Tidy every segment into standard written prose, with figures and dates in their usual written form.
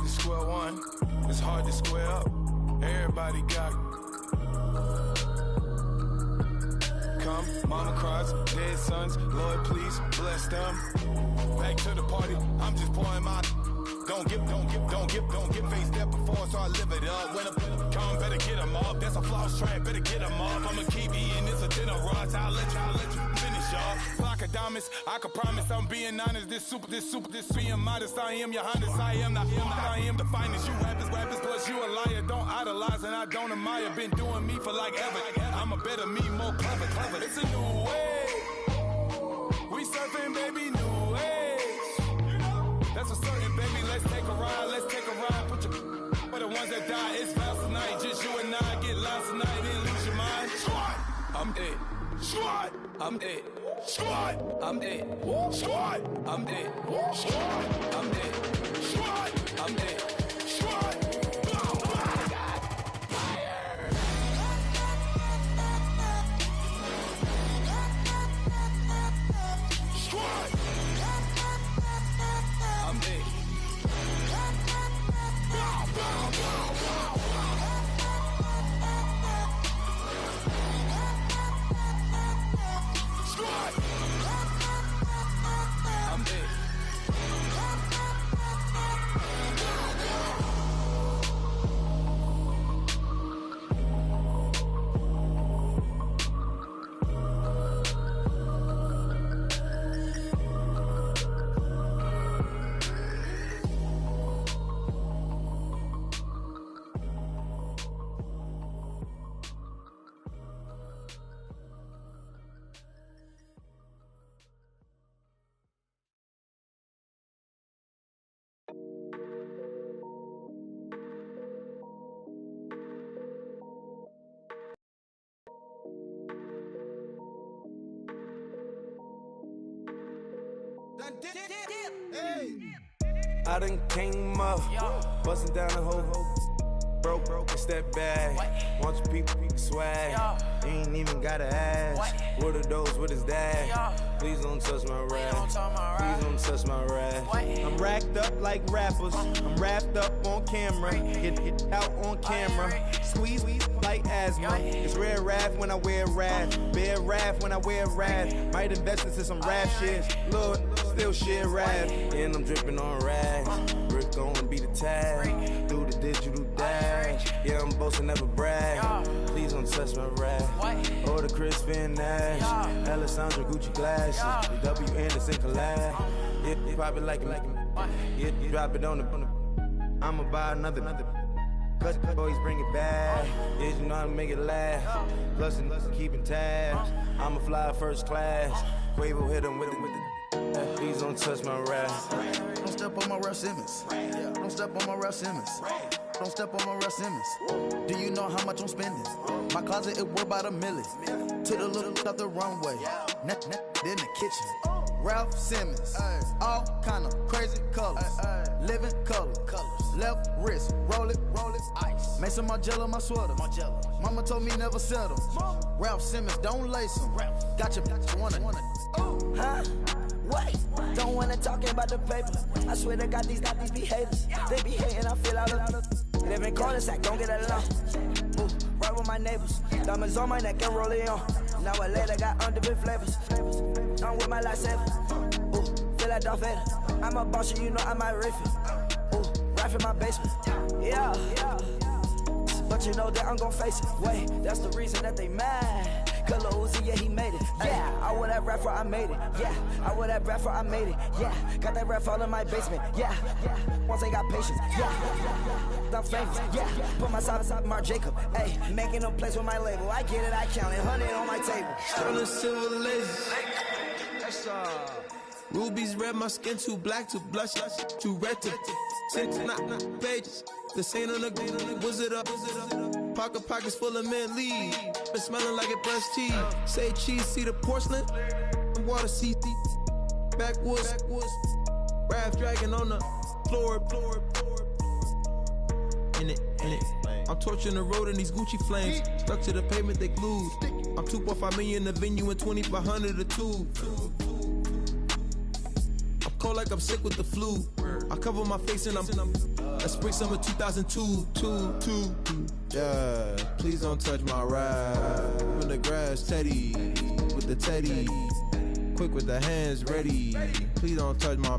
to square one. It's hard to square up. Everybody got come, mama cries, dead sons. Lord, please bless them. Back to the party. I'm just pouring my. Don't get faced up before, so I live it up. When a come, better get them up. That's a floss track, better get them up. I'm a kiwi and it's a dinner rush. I'll let you finish, y'all. Flock of diamonds, I can promise I'm being honest. This being modest. I am your highness. I am the finest. You rappers, plus you a liar. Don't idolize and I don't admire. Been doing me for like ever. I'm a better me, more clever. It's a new way. We surfing, baby, new age. That's a certain, baby. Let's take a ride. Put your for the ones that die. It's vows tonight. Just you and I get lost tonight. Then lose your mind. Squad, I'm dead. Squad, I'm dead. Squad, I'm dead. Squad, I'm dead. Squad, I'm dead. Squad, I'm dead. Squad. I done came up, bustin' down the whole broke and step back. Want your people swag, you ain't even gotta ask. What are those, what is that? Please don't touch my rap, please don't touch my rap. I'm racked up like rappers, I'm wrapped up on camera. Get out on camera, squeeze like asthma. It's rare wrath when I wear wrath, bare wrath when I wear wrath. Might invest into some rap shit, Lord, still shit rap. And I'm dripping on rags, Rick gonna be the tag. Do the digital dash, yeah I'm boasting, never brag. Please don't touch my rap, or the Chris Finn Nash, Alessandra Gucci glasses, the W Anderson collab. Yeah, you probably like it, yeah, you drop it on the. I'ma buy another. Cause boys bring it back, yeah, you know how to make it last. Plus and keeping tabs, I'ma fly first class. Quavo hit him with it. Please don't touch my rap. Don't step on my Ralph Simmons. Don't step on my Ralph Simmons. Don't step on my Ralph Simmons. Do you know how much I'm spending? My closet, it worth about $1 million. To the little up the runway. In the kitchen. Ralph Simmons. All kind of crazy colors. Living colors. Left wrist, roll it, ice. Mason Margiela, my sweater. Mama told me never settle. Ralph Simmons, don't lace him. Got your wanna. Huh? What? Don't wanna talk about the paper. I swear to God, these be haters. They be hating, I feel out of. Live in cul-de-sac, don't get along. Ooh, right with my neighbors. Diamonds on my neck and roll it on. Now a later got underbit flavors. I'm with my lifesaver. Ooh, feel like Darth Vader. I'm a boss, you know I might riff it. Ooh, right in my basement. Yeah. But you know that I'm gon' face it. Wait, that's the reason that they mad. Color Uzi, yeah, he made it. Yeah, I would have rap for I made it. Yeah, I would have rap for I made it. Yeah, got that rap all in my basement. Yeah, once I got patience. Yeah, I'm famous. Yeah, put myself inside Marc Jacob. Hey, making a place with my label. I get it, I count it. 100 on my table. Sterling silver laser. Rubies red, my skin too black to blush, too red to tint, not pages. The saint on the wizard up. Pockets full of mint leaves. Been smelling like it brushed teeth. Say cheese, see the porcelain. Water, see backwoods. Raft dragging on the floor. In it. I'm torching the road in these Gucci flames. Stuck to the pavement, they glued. I'm 2.5 million in the venue and 2,500 a tube. I'm cold like I'm sick with the flu. I cover my face and I'm That's spring summer 2002. Yeah, please don't touch my ride. In the grass, Teddy, with the Teddy. Quick with the hands ready. Please don't touch my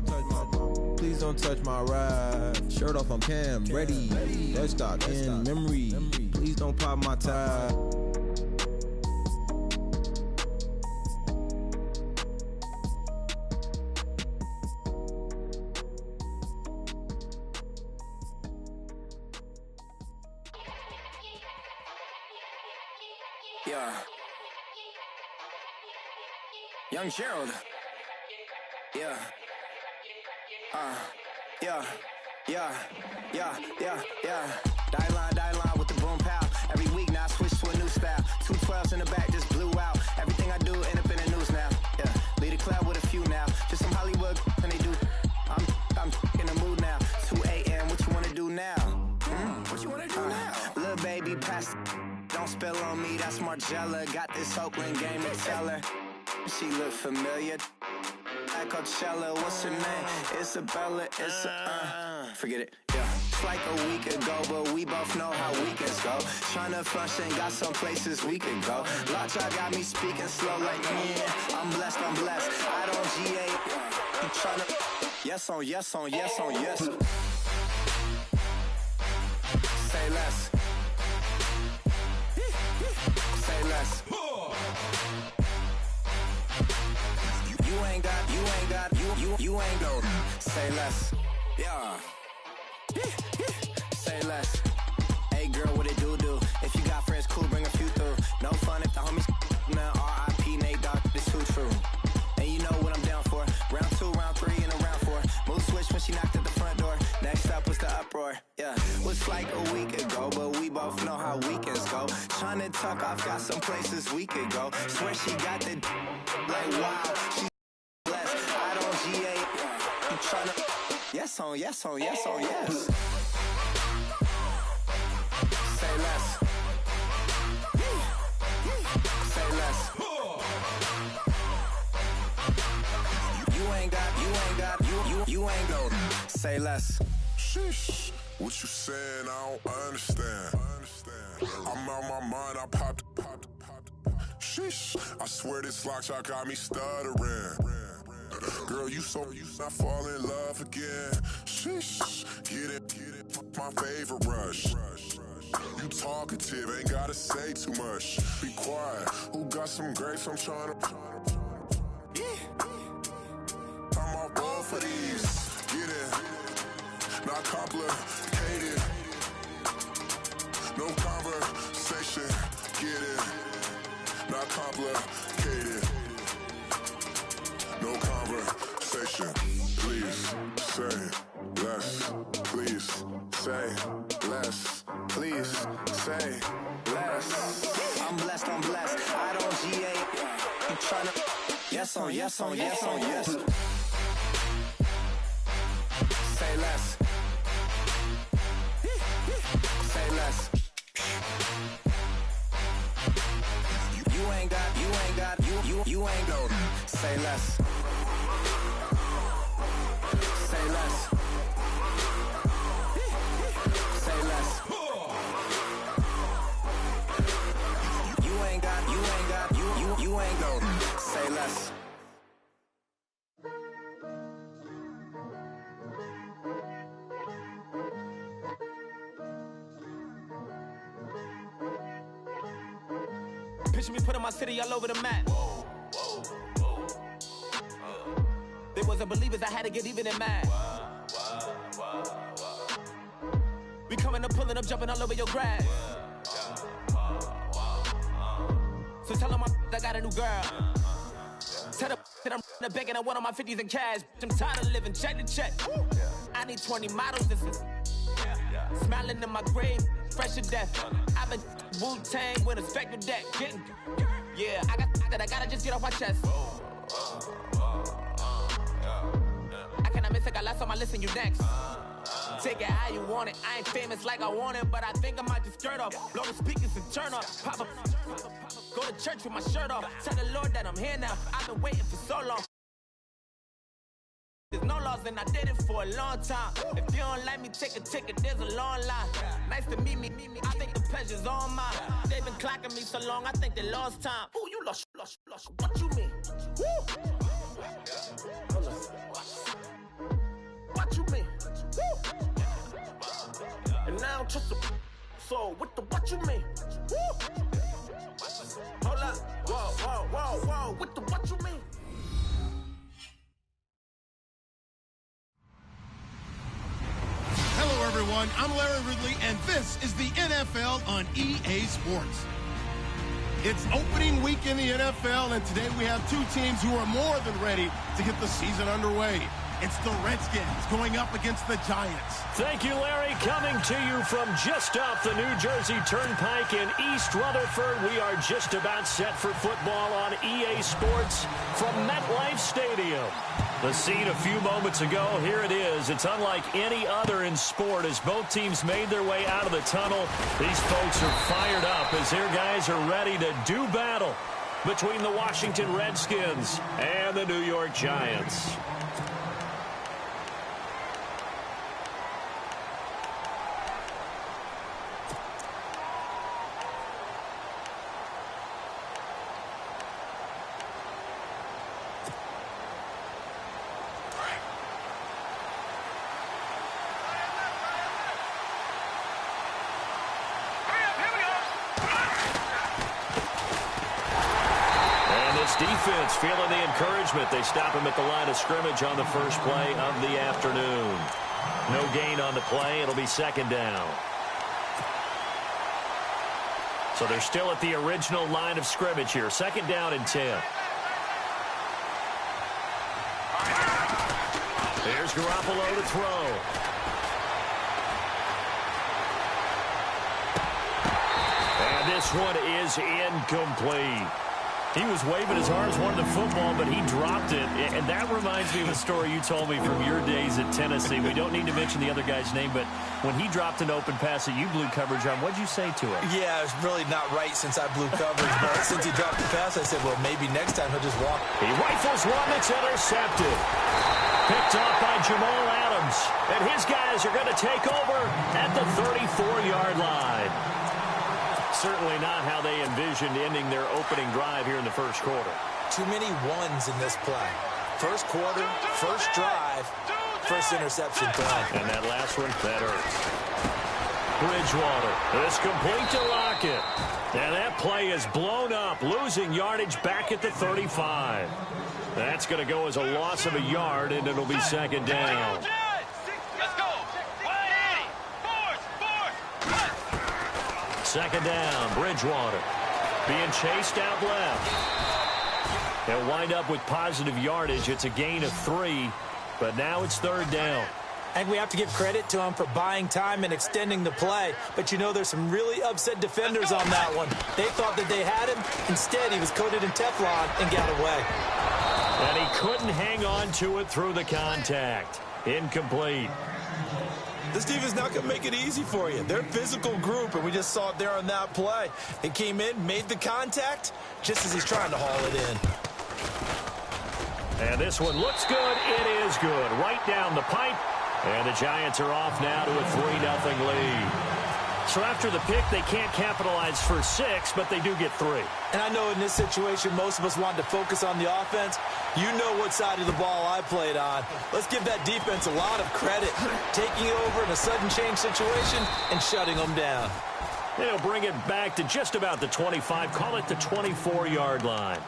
ride. Shirt off, I'm Cam, ready. Dead stock in memory. Please don't pop my tie. Yeah. Young Gerald. Yeah. Die line with the boom pow. Every week now I switch to a new style. 212s in the back just blew out. Everything I do end up in the news now. Yeah. Lead a club with a few now. Just some Hollywood and they do. I'm in the mood now. 2 a.m. What you wanna do now? What you wanna do now? Little baby pass. Don't spill on me, that's Margella. Got this Oakland game to tell her. She look familiar. At Coachella, what's her name? Isabella, forget it, yeah. It's like a week ago, but we both know how weekends go. Tryna function, got some places we could go. Lot y'all got me speaking slow like, yeah, I'm blessed. I don't GA, you tryna, yes on yes. Say less. Say less. You ain't go. Say less. Yeah. Say less. Hey girl, what it do? If you got friends, cool, bring a few through. No fun if the homies now R.I.P. Nate Dogg, this too true. And you know what I'm down for. Round 2, round 3, and a round 4. Mood switch when she knocked at the front door. Next up was the uproar. Yeah, was like a week ago, but we both know how weekends go. Tryna tuck off, got some places we could go. Swear she got the like wow. She blessed. I don't GA. You tryna yes on yes. Say less. Say less. You ain't go. Say less. Sheesh. What you saying? I don't understand. I'm out my mind. I popped. Sheesh. I swear this lock y'all got me stuttering. Girl, you not fall in love again. Sheesh. Get it. My favorite rush. You talkative, ain't gotta say too much. Be quiet. Who got some grapes? I'm tryna. I'm off both of these. Get it. Not complicated. No conversation. Get it. Not complicated. No conversation. Please say less. Please say less. Please say less. I'm blessed. I don't GA. You tryna yes on yes. Say less. Say less. You ain't go. Say less. Say less. Say less. You ain't go. Say less. Picture me putting my city all over the map. They wasn't believers, I had to get even in mad. We coming up, pulling up, jumping all over your grass. So tell them I got a new girl. Tell them that I'm in the bank and I want all my 50s in cash. I'm tired of living check to check. I need 20 models, this is smiling in my grave, fresh to death. I've been Wu-Tang with a spectre deck. Yeah, I gotta just get off my chest. I cannot miss it, got last on my list and you next. Take it how you want it. I ain't famous like I want it, but I think I might just skirt off. Blow the speakers and turn up. Pop up. Go to church with my shirt off. Tell the Lord that I'm here now. I've been waiting for so long. There's no laws miles and I did it for a long time. If you don't like me, take a ticket, there's a long line. Nice to meet me. I think the pleasure's all mine. They've been clocking me so long, I think they lost time. Ooh, you lost. What you mean? Woo! What you mean? Woo! And now just the so with the what you mean? Woo! Hold up, whoa, with the what you mean? Hello, everyone. I'm Larry Ridley, and this is the NFL on EA Sports. It's opening week in the NFL, and today we have two teams who are more than ready to get the season underway. It's the Redskins going up against the Giants. Thank you, Larry. Coming to you from just off the New Jersey Turnpike in East Rutherford. We are just about set for football on EA Sports from MetLife Stadium. The scene a few moments ago, here it is. It's unlike any other in sport as both teams made their way out of the tunnel. These folks are fired up as their guys are ready to do battle between the Washington Redskins and the New York Giants. Defense feeling the encouragement. They stop him at the line of scrimmage on the first play of the afternoon. No gain on the play. It'll be second down. So they're still at the original line of scrimmage here. Second down and 10. There's Garoppolo to throw. And this one is incomplete. He was waving his arms, wanted the football, but he dropped it. And that reminds me of a story you told me from your days at Tennessee. We don't need to mention the other guy's name, but when he dropped an open pass that you blew coverage on, what'd you say to him? Yeah, it's really not right since I blew coverage. But since he dropped the pass, I said, well, maybe next time he'll just walk. He rifles one that's intercepted. Picked off by Jamal Adams. And his guys are going to take over at the 34-yard line. Certainly not how they envisioned ending their opening drive here in the first quarter. Too many ones in this play. First quarter, first drive, first interception throw. And that last one, that hurts. Bridgewater is complete to Lockett. And that play is blown up, losing yardage back at the 35. That's going to go as a loss of a yard, and it'll be second down. Second down, Bridgewater being chased out left. They'll wind up with positive yardage. It's a gain of 3, but now it's third down. And we have to give credit to him for buying time and extending the play. But you know there's some really upset defenders on that one. They thought that they had him. Instead, he was coated in Teflon and got away. And he couldn't hang on to it through the contact. Incomplete. This defense not going to make it easy for you. They're a physical group, and we just saw it there on that play. They came in, made the contact, just as he's trying to haul it in. And this one looks good. It is good. Right down the pipe. And the Giants are off now to a 3-0 lead. So after the pick, they can't capitalize for 6, but they do get 3. And I know in this situation, most of us wanted to focus on the offense. You know what side of the ball I played on. Let's give that defense a lot of credit. Taking over in a sudden change situation and shutting them down. They'll bring it back to just about the 25. Call it the 24-yard line.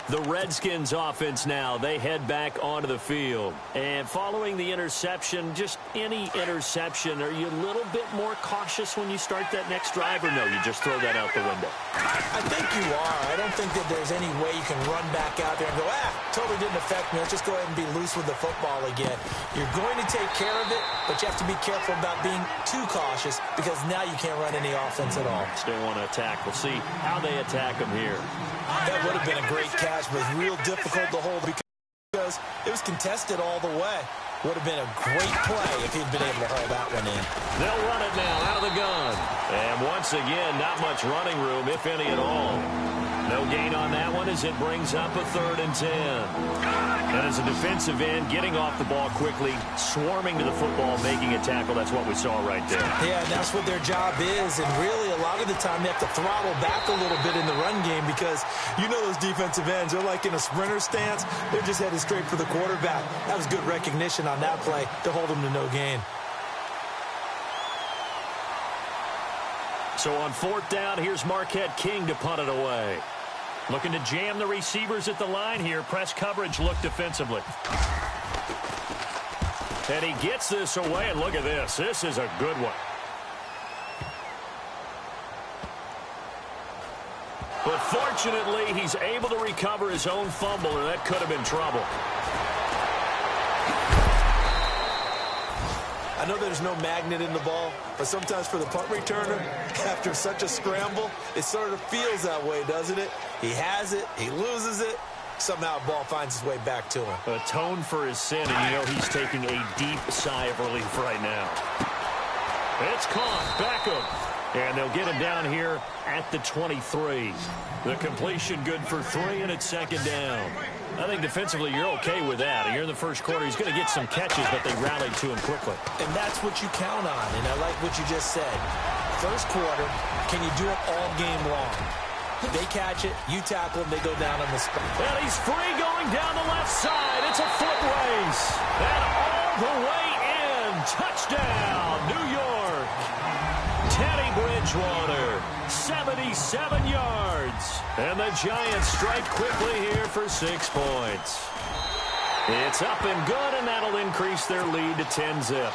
The Redskins offense now, they head back onto the field. And following the interception, just any interception, are you a little bit more cautious when you start that next drive, or no, you just throw that out the window? I think you are. I don't think that there's any way you can run back out there and go, totally didn't affect me. Let's just go ahead and be loose with the football again. You're going to take care of it, but you have to be careful about being too cautious because now you can't run any offense at all. Still want to attack. We'll see how they attack them here. That would have been a great catch, but it was real difficult to hold because it was contested all the way. Would have been a great play if he'd been able to hold that one in. They'll run it now out of the gun. And once again, not much running room, if any at all. No gain on that one as it brings up a 3rd and 10. And as a defensive end, getting off the ball quickly, swarming to the football, making a tackle, that's what we saw right there. Yeah, and that's what their job is. And really, a lot of the time, they have to throttle back a little bit in the run game because you know those defensive ends, they're like in a sprinter stance. They're just headed straight for the quarterback. That was good recognition on that play to hold them to no gain. So on 4th down, here's Marquette King to punt it away. Looking to jam the receivers at the line here. Press coverage look defensively. And he gets this away, and look at this. This is a good one. But fortunately, he's able to recover his own fumble, or that could have been trouble. I know there's no magnet in the ball, but sometimes for the punt returner, after such a scramble, it sort of feels that way, doesn't it? He has it, he loses it, somehow the ball finds its way back to him. Atone for his sin, and you know he's taking a deep sigh of relief right now. It's caught, Beckham, and they'll get him down here at the 23. The completion good for 3, and it's 2nd down. I think defensively you're okay with that. Here in the first quarter, he's going to get some catches, but they rallied to him quickly. And that's what you count on, and I like what you just said. First quarter, can you do it all game long? They catch it, you tackle them, they go down on the spot. And he's free going down the left side. It's a foot race. And all the way in. Touchdown, New York. Teddy Bridgewater, 77 yards. And the Giants strike quickly here for 6 points. It's up and good, and that'll increase their lead to 10-zip.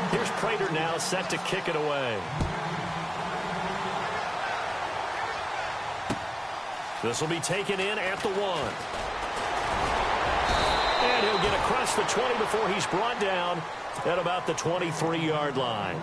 Here's Prater now set to kick it away. This will be taken in at the 1. And he'll get across the 20 before he's brought down at about the 23-yard line.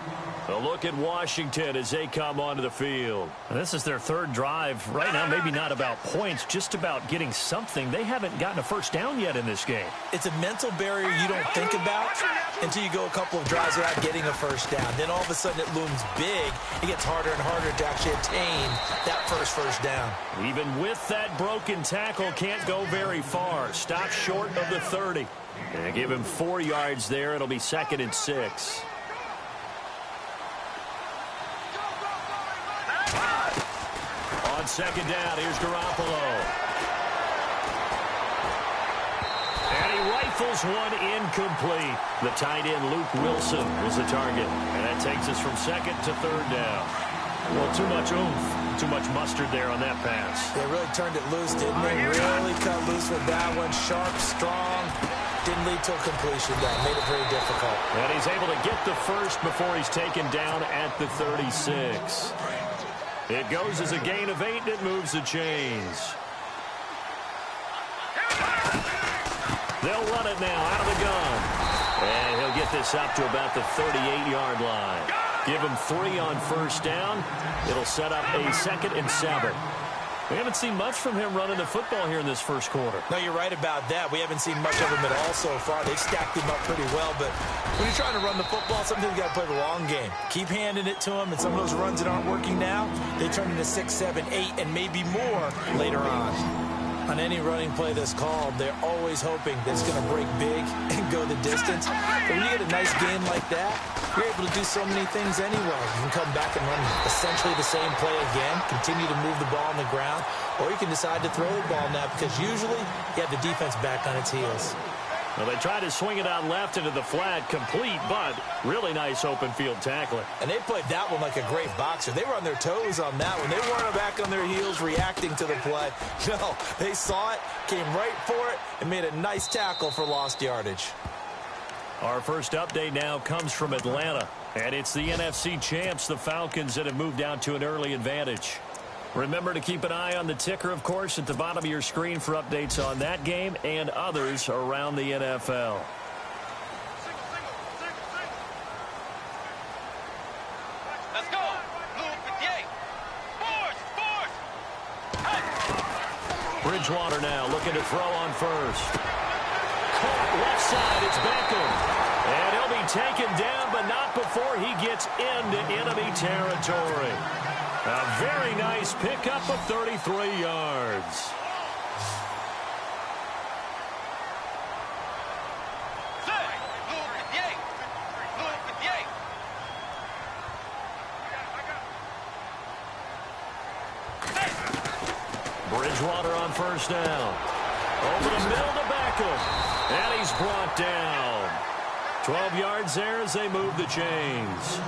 A look at Washington as they come onto the field. This is their 3rd drive. Right now, maybe not about points, just about getting something. They haven't gotten a first down yet in this game. It's a mental barrier you don't think about until you go a couple of drives without getting a first down. Then all of a sudden it looms big. It gets harder and harder to actually attain that first down. Even with that broken tackle, can't go very far. Stop short of the 30. And give him 4 yards there. It'll be 2nd and 6. On 2nd down, here's Garoppolo. And he rifles one incomplete. The tight end, Luke Wilson, was the target. And that takes us from 2nd to 3rd down. Well, too much oomph, too much mustard there on that pass. They really turned it loose, didn't they? Really cut loose with that one. Sharp, strong. Didn't lead to a completion. That made it very difficult. And he's able to get the first before he's taken down at the 36. It goes as a gain of 8, and it moves the chains. They'll run it now out of the gun. And he'll get this up to about the 38-yard line. Give him 3 on first down. It'll set up a 2nd and 7. We haven't seen much from him running the football here in this first quarter. No, you're right about that. We haven't seen much of him at all so far. They've stacked him up pretty well, but when you're trying to run the football, sometimes you got to play the long game. Keep handing it to him, and some of those runs that aren't working now, they turn into 6, 7, 8, and maybe more later on. On any running play that's called, they're always hoping that it's going to break big and go the distance. But when you get a nice game like that, you're able to do so many things anyway. You can come back and run essentially the same play again, continue to move the ball on the ground, or you can decide to throw the ball now because usually you have the defense back on its heels. Well, they tried to swing it out left into the flat, complete, but really nice open field tackling. And they played that one like a great boxer. They were on their toes on that one. They weren't back on their heels reacting to the play. No, they saw it, came right for it, and made a nice tackle for lost yardage. Our first update now comes from Atlanta, and it's the NFC champs, the Falcons, that have moved out to an early advantage. Remember to keep an eye on the ticker, of course, at the bottom of your screen for updates on that game and others around the NFL. Let's go. Blue 58. Force. Hey. Bridgewater now looking to throw on first. Caught left side. It's Beckham. And he'll be taken down, but not before he gets into enemy territory. A very nice pickup of 33 yards. Bridgewater on first down. Over the middle to Beckham. And he's brought down. 12 yards there as they move the chains.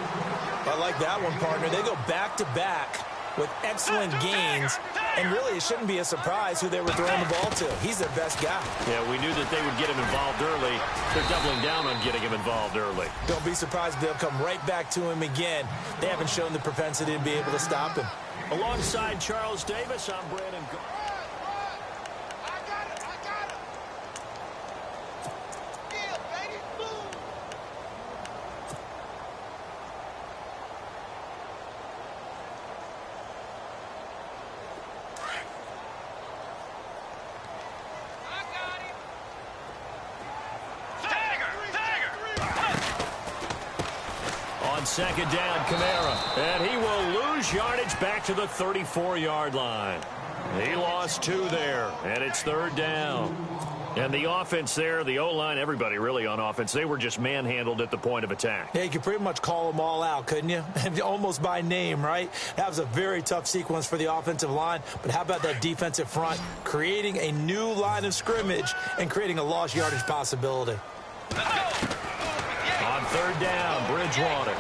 I like that one, partner. They go back-to-back with excellent gains. And really, it shouldn't be a surprise who they were throwing the ball to. He's their best guy. Yeah, we knew that they would get him involved early. They're doubling down on getting him involved early. Don't be surprised if they'll come right back to him again. They haven't shown the propensity to be able to stop him. Alongside Charles Davis, I'm Brandon. On second down, Kamara. And he will lose yardage back to the 34-yard line. He lost 2 there, and it's third down. And the offense there, the O-line, everybody really on offense, they were just manhandled at the point of attack. Yeah, you could pretty much call them all out, couldn't you? Almost by name, right? That was a very tough sequence for the offensive line. But how about that defensive front creating a new line of scrimmage and creating a lost yardage possibility? On third down, Bridgewater.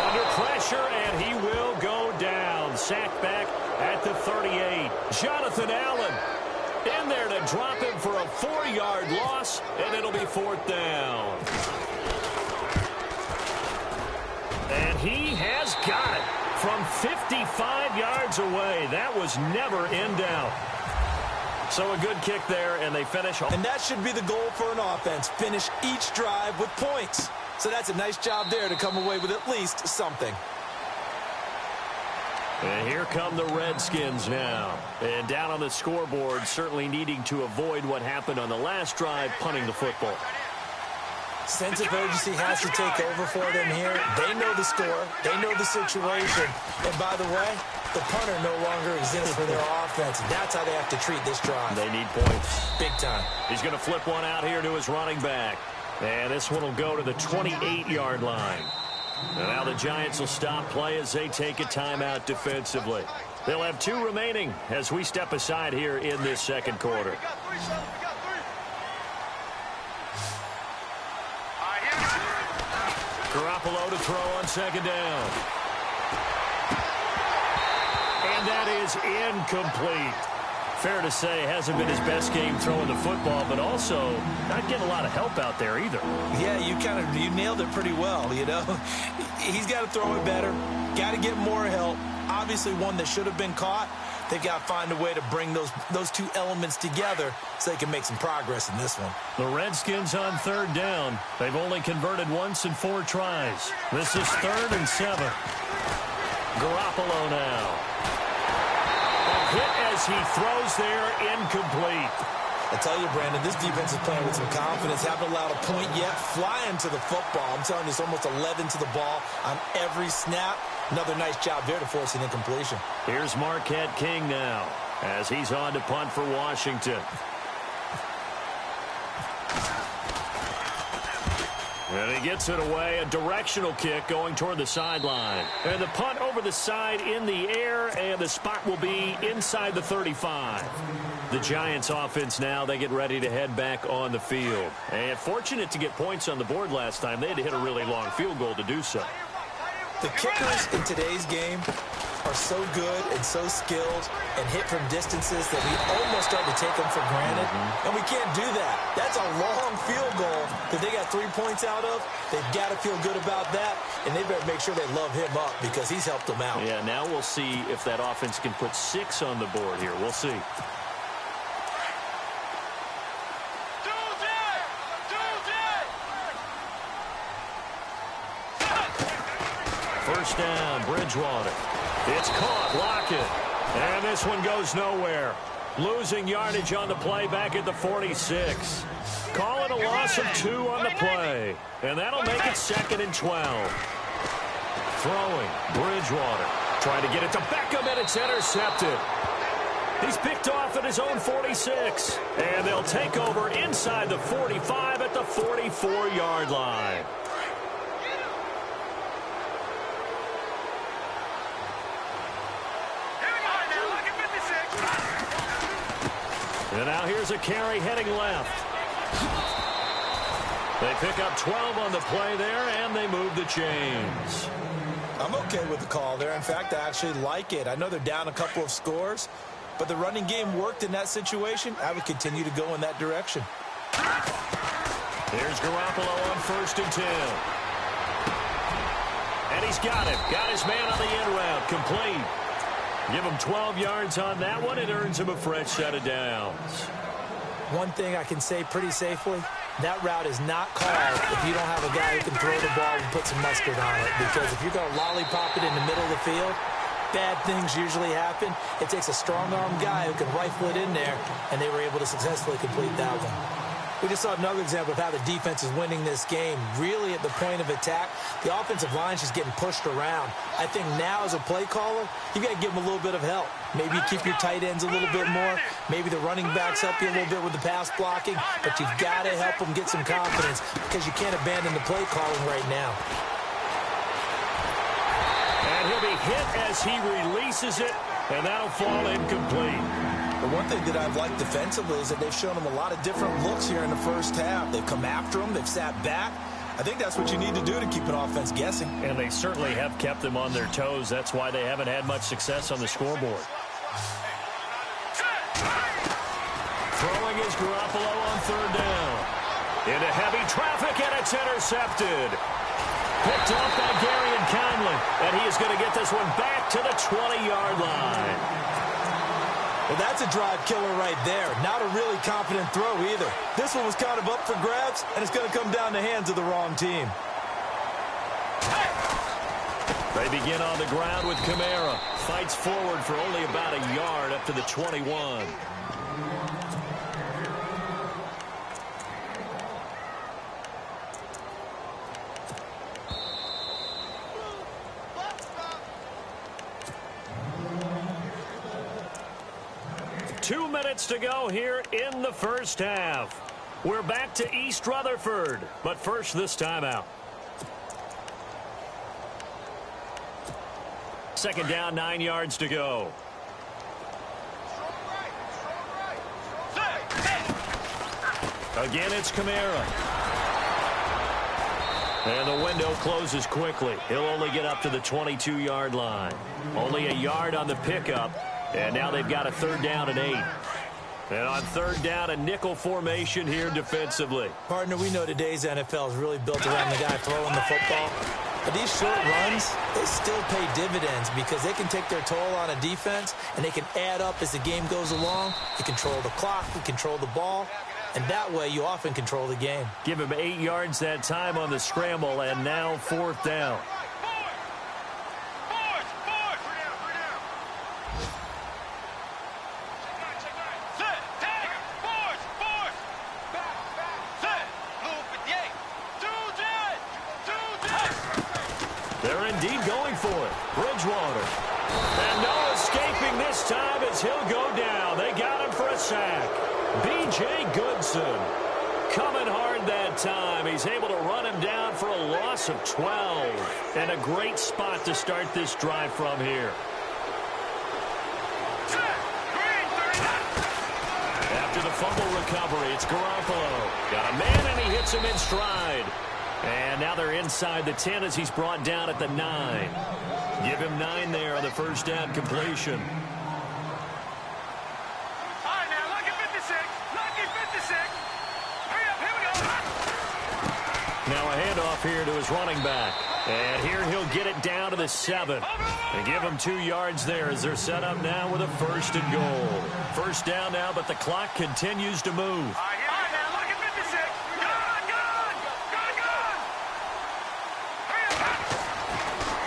Under pressure, and he will go down. Sacked back at the 38. Jonathan Allen in there to drop him for a 4-yard loss, and it'll be fourth down. And he has got it from 55 yards away. That was never in doubt. So a good kick there, and they finish. And that should be the goal for an offense. Finish each drive with points. So that's a nice job there to come away with at least something. And here come the Redskins now. And down on the scoreboard, certainly needing to avoid what happened on the last drive, punting the football. Sense of urgency has to take over for them here. They know the score. They know the situation. And by the way, the punter no longer exists for their offense. That's how they have to treat this drive. They need points. Big time. He's going to flip one out here to his running back. And this one will go to the 28-yard line. And now the Giants will stop play as they take a timeout defensively. They'll have 2 remaining as we step aside here in this second quarter. Garoppolo to throw on second down. And that is incomplete. Fair to say, hasn't been his best game throwing the football, but also not getting a lot of help out there either. Yeah, you nailed it pretty well, you know. He's got to throw it better, got to get more help. Obviously one that should have been caught. They've got to find a way to bring those 2 elements together so they can make some progress in this one. The Redskins on third down. They've only converted once in 4 tries. This is 3rd and 7. Garoppolo now. A hit as he throws there, incomplete. I tell you, Brandon, this defense is playing with some confidence. Haven't allowed a point yet. Flying to the football. I'm telling you, it's almost 11 to the ball on every snap. Another nice job there to force an incompletion. Here's Marquette King now as he's on to punt for Washington. And he gets it away, a directional kick going toward the sideline. And the punt over the side in the air, and the spot will be inside the 35. The Giants offense now, they get ready to head back on the field. And fortunate to get points on the board last time. They had to hit a really long field goal to do so. The kickers in today's game are so good and so skilled and hit from distances that we almost start to take them for granted. And we can't do that. That's a long field goal that they got 3 points out of. They've got to feel good about that, and they better make sure they love him up because he's helped them out. Yeah, now we'll see if that offense can put 6 on the board here. We'll see. First down, Bridgewater. It's caught, Lockett. And this one goes nowhere. Losing yardage on the play back at the 46. Calling a loss of 2 on the play. And that'll make it 2nd and 12. Throwing, Bridgewater. Trying to get it to Beckham, and it's intercepted. He's picked off at his own 46. And they'll take over inside the 45 at the 44-yard line. And now here's a carry heading left. They pick up 12 on the play there, and they move the chains. I'm okay with the call there. In fact, I actually like it. I know they're down a couple of scores, but the running game worked in that situation. I would continue to go in that direction. Here's Garoppolo on 1st and 10. And he's got it. Got his man on the end route. Complete. Give him 12 yards on that one. It earns him a fresh set of downs. One thing I can say pretty safely, that route is not called if you don't have a guy who can throw the ball and put some mustard on it. Because if you're going to lollipop it in the middle of the field, bad things usually happen. It takes a strong-arm guy who can rifle it in there, and they were able to successfully complete that one. We just saw another example of how the defense is winning this game. Really at the point of attack, the offensive line's just getting pushed around. I think now as a play caller, you got to give them a little bit of help. Maybe keep your tight ends a little bit more. Maybe the running backs help you a little bit with the pass blocking. But you've got to help them get some confidence because you can't abandon the play calling right now. And he'll be hit as he releases it, and that'll fall incomplete. The one thing that I've liked defensively is that they've shown them a lot of different looks here in the first half. They've come after them. They've sat back. I think that's what you need to do to keep an offense guessing. And they certainly have kept them on their toes. That's why they haven't had much success on the scoreboard. Throwing is Garoppolo on 3rd down. Into heavy traffic, and it's intercepted. Picked off by Gary and Conley. And he is going to get this one back to the 20-yard line. Well, that's a drive killer right there. Not a really confident throw either. This one was kind of up for grabs, and it's going to come down the hands of the wrong team. They begin on the ground with Kamara. Fights forward for only about a yard up to the 21. To go here in the first half. We're back to East Rutherford, but first this timeout. 2nd down, 9 yards to go. Again, it's Kamara. And the window closes quickly. He'll only get up to the 22-yard line. Only a yard on the pickup, and now they've got a 3rd down and 8. And on 3rd down, a nickel formation here defensively. Partner, we know today's NFL is really built around the guy throwing the football. But these short runs, they still pay dividends because they can take their toll on a defense, and they can add up as the game goes along. You control the clock, you control the ball, and that way you often control the game. Give him 8 yards that time on the scramble, and now 4th down. Bridgewater. And no escaping this time as he'll go down. They got him for a sack. B.J. Goodson coming hard that time. He's able to run him down for a loss of 12. And a great spot to start this drive from here. After the fumble recovery, it's Garoppolo. Got a man, and he hits him in stride. And now they're inside the 10 as he's brought down at the 9. Give him 9 there on the 1st down completion. All right, now, lucky 56. Lucky 56. Hurry up, here we go. Now a handoff here to his running back. And here he'll get it down to the 7. And give him 2 yards there as they're set up now with a 1st and goal. 1st down now, but the clock continues to move.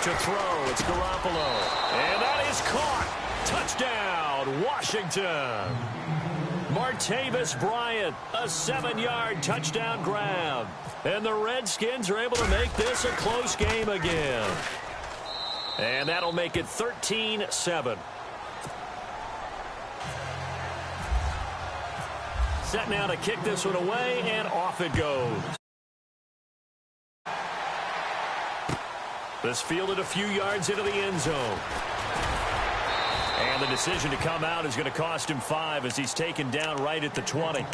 To throw, it's Garoppolo. And that is caught. Touchdown, Washington. Martavis Bryant, a 7-yard touchdown grab. And the Redskins are able to make this a close game again. And that'll make it 13-7. Set now to kick this one away, and off it goes. This fielded a few yards into the end zone. And the decision to come out is going to cost him 5 as he's taken down right at the 20.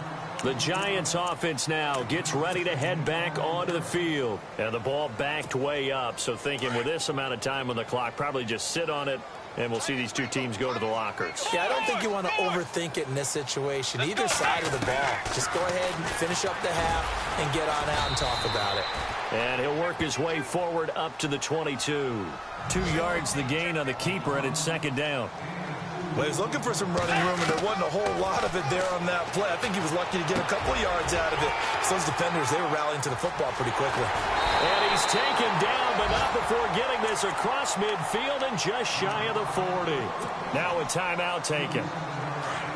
The Giants offense now gets ready to head back onto the field. And the ball backed way up, so thinking with this amount of time on the clock, probably just sit on it, and we'll see these two teams go to the lockers. Yeah, I don't think you want to overthink it in this situation. Either side of the ball. Just go ahead and finish up the half and get on out and talk about it. And he'll work his way forward up to the 22. 2 yards the gain on the keeper, and it's second down. Well, he was looking for some running room, and there wasn't a whole lot of it there on that play. I think he was lucky to get a couple of yards out of it. So those defenders, they were rallying to the football pretty quickly. And he's taken down, but not before getting this across midfield and just shy of the 40. Now a timeout taken.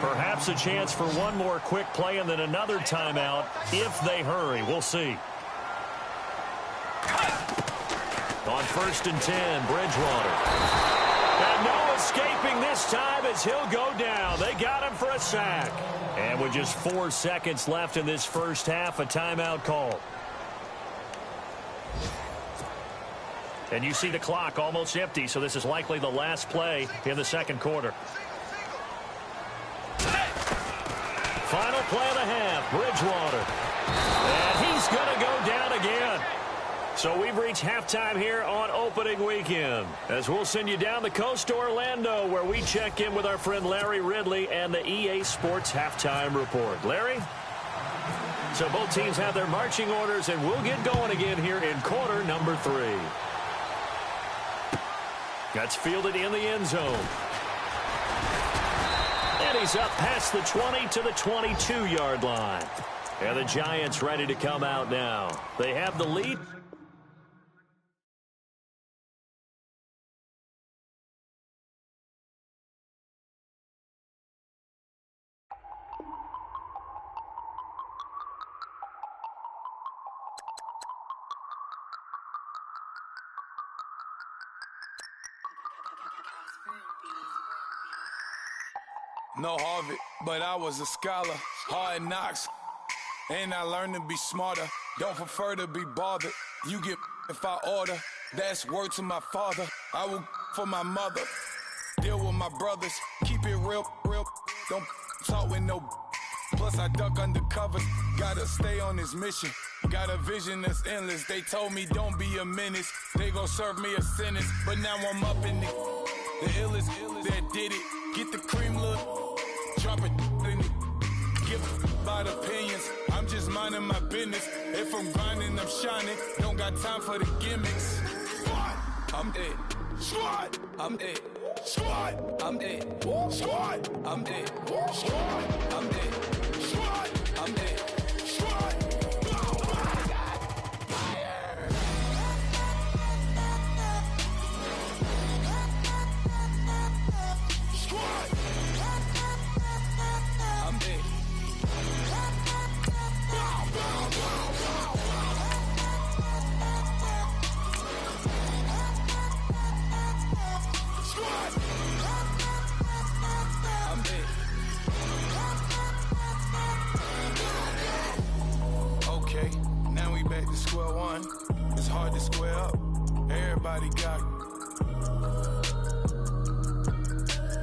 Perhaps a chance for one more quick play and then another timeout if they hurry. We'll see. On 1st and 10, Bridgewater. And no escaping this time as he'll go down. They got him for a sack. And with just 4 seconds left in this first half, a timeout call. And you see the clock almost empty, so this is likely the last play in the second quarter. Final play of the half, Bridgewater. And he's going to go down again. So we've reached halftime here on opening weekend, as we'll send you down the coast to Orlando, where we check in with our friend Larry Ridley and the EA Sports Halftime Report. Larry? So both teams have their marching orders, and we'll get going again here in quarter number 3. That's fielded in the end zone. And he's up past the 20 to the 22-yard line. And the Giants ready to come out now. They have the lead. No Harvard, but I was a scholar. Hard knocks, and I learned to be smarter. Don't prefer to be bothered. You get if I order. That's word to my father. I will for my mother. Deal with my brothers. Keep it real, real. Don't talk with no. Plus I duck undercover. Gotta stay on this mission. Got a vision that's endless. They told me don't be a menace. They gon' serve me a sentence. But now I'm up in the illest that did it. Get the cream look. Drop it in it. Give about opinions. I'm just minding my business. If I'm grinding, I'm shining. Don't got time for the gimmicks. Squad, I'm dead. Squad, I'm dead. Squad, I'm dead. Squad, I'm dead. Squad, I'm dead. Squad, I'm dead. Squad. Square one, it's hard to square up. Everybody got it.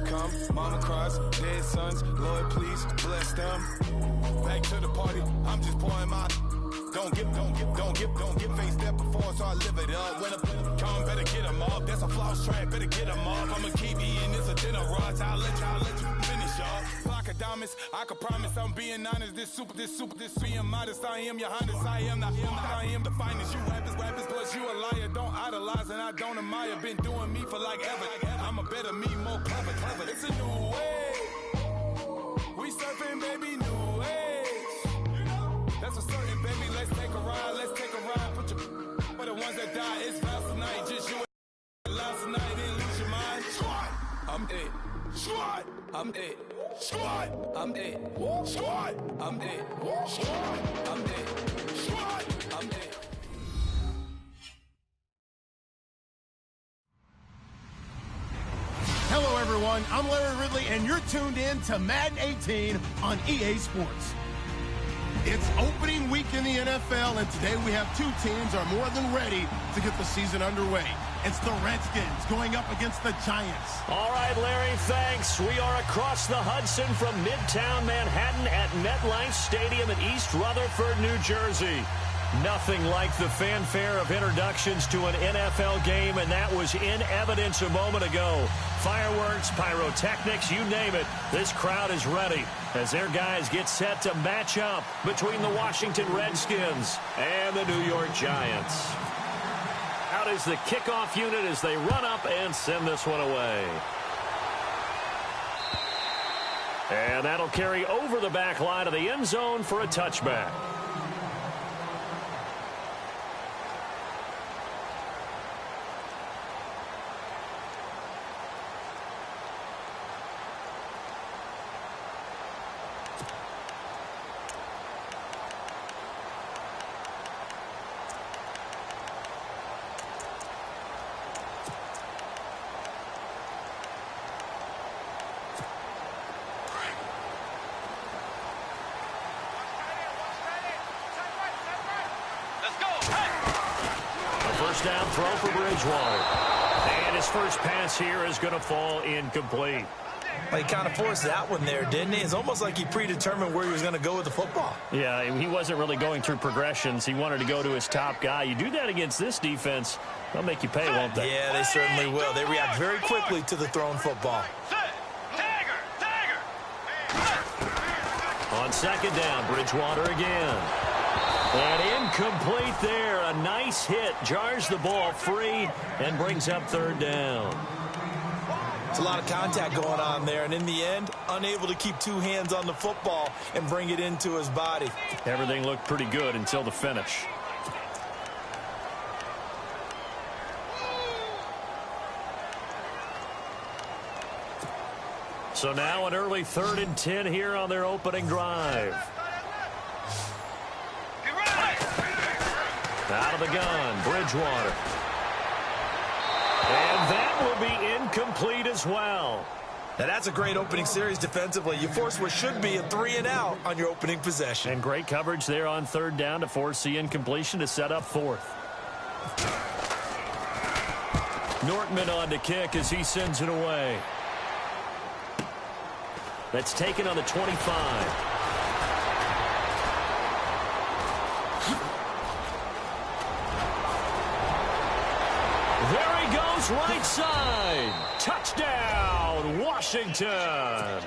Come, mama cries, dead sons, Lord please bless them. Back to the party, I'm just pouring my. Don't get face that before, so I live it up. When I come, better get them up. That's a floss track, better get them up. I'ma keep eating this a dinner rush. I'll let you finish up. Flock of diamonds, I can promise I'm being honest. This being modest. I am your highness, I am not him. I am the finest. You rappers, plus you a liar. Don't idolize and I don't admire. Been doing me for like ever. I'm a better me, more clever. It's a new way. We surfing, baby, new age. That's a certain, baby. Let's take a ride. Put your for the ones that die. It's last night, just you and last night. Didn't lose your mind. Squad, I'm dead. Squad, I'm dead. Squad, I'm dead. Squad, I'm dead. Squad, I'm dead. Squad, I'm dead. and you're tuned in to Madden 18 on EA Sports. It's opening week in the NFL, and today we have two teams are more than ready to get the season underway. It's the Redskins going up against the Giants. All right, Larry, thanks. We are across the Hudson from Midtown Manhattan at MetLife Stadium in East Rutherford, New Jersey. Nothing like the fanfare of introductions to an NFL game, and that was in evidence a moment ago. Fireworks, pyrotechnics, you name it. This crowd is ready as their guys get set to match up between the Washington Redskins and the New York Giants. Out is the kickoff unit as they run up and send this one away. And that'll carry over the back line of the end zone for a touchback. Down throw for Bridgewater. And his first pass here is going to fall incomplete. Well, he kind of forced that one there, didn't he? It's almost like he predetermined where he was going to go with the football. Yeah, he wasn't really going through progressions. He wanted to go to his top guy. You do that against this defense, they'll make you pay, won't they? Yeah, they certainly will. They react very quickly to the thrown football. On second down, Bridgewater again. And incomplete there. A nice hit. Jars the ball free and brings up third down. It's a lot of contact going on there. And in the end, unable to keep two hands on the football and bring it into his body. Everything looked pretty good until the finish. So now an early 3rd and 10 here on their opening drive. Out of the gun, Bridgewater. And that will be incomplete as well. Now that's a great opening series defensively. You force what should be a 3-and-out on your opening possession. And great coverage there on third down to force the incompletion to set up fourth. Nortman on to kick as he sends it away. That's taken on the 25. Right side. Touchdown, Washington.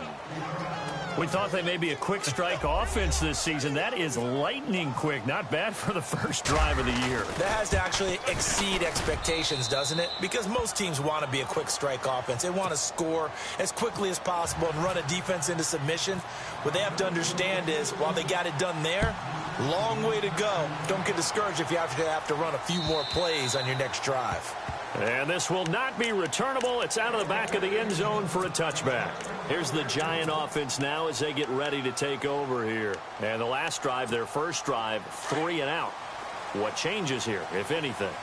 We thought they may be a quick strike offense this season. That is lightning quick. Not bad for the first drive of the year. That has to actually exceed expectations, doesn't it? Because most teams want to be a quick strike offense. They want to score as quickly as possible and run a defense into submission. What they have to understand is, while they got it done there, long way to go. Don't get discouraged if you have to run a few more plays on your next drive. And this will not be returnable. It's out of the back of the end zone for a touchback. Here's the Giant offense now as they get ready to take over here. And the last drive, their first drive, 3-and-out. What changes here, if anything?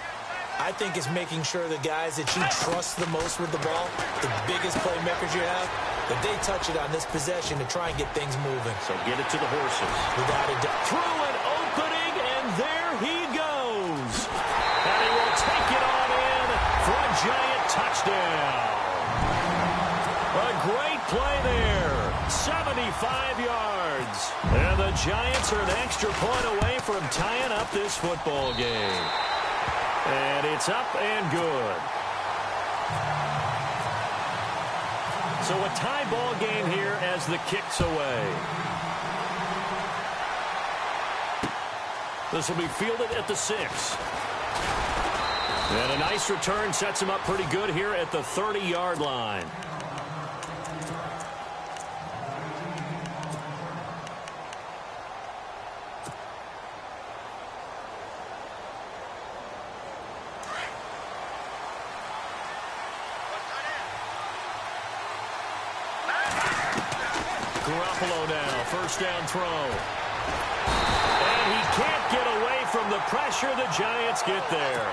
I think it's making sure the guys that you trust the most with the ball, the biggest playmakers you have, that they touch it on this possession to try and get things moving. So get it to the horses. Without a doubt. Through an opening, and there he goes. And he will take it on in for a Giant touchdown. A great play there. 75 yards. And the Giants are an extra point away from tying up this football game. And it's up and good. So a tie ball game here as the kick's away. This will be fielded at the 6. And a nice return sets him up pretty good here at the 30-yard line. Garoppolo now, first down throw. And he can't get away from the pressure. The Giants get there.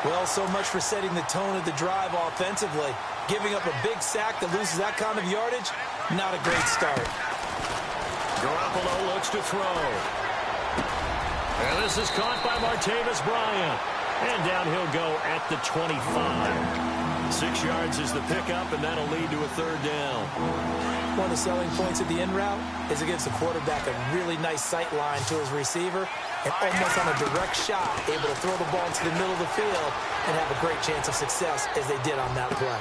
Well, so much for setting the tone of the drive offensively. Giving up a big sack that loses that kind of yardage, not a great start. Garoppolo looks to throw. And this is caught by Martavis Bryant. And down he'll go at the 25. 6 yards is the pickup, and that'll lead to a third down. One of the selling points of the in route is it gives the quarterback a really nice sight line to his receiver and almost on a direct shot, able to throw the ball into the middle of the field and have a great chance of success as they did on that play.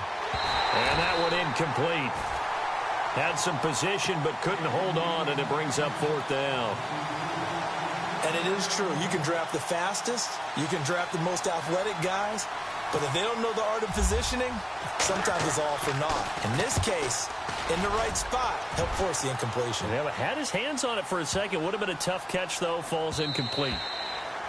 And that one incomplete. Had some position but couldn't hold on, and it brings up 4th down. And it is true. You can draft the fastest. You can draft the most athletic guys. But if they don't know the art of positioning, sometimes it's all for naught. In this case, in the right spot, help force the incompletion. Yeah, but had his hands on it for a second. Would have been a tough catch, though. Falls incomplete.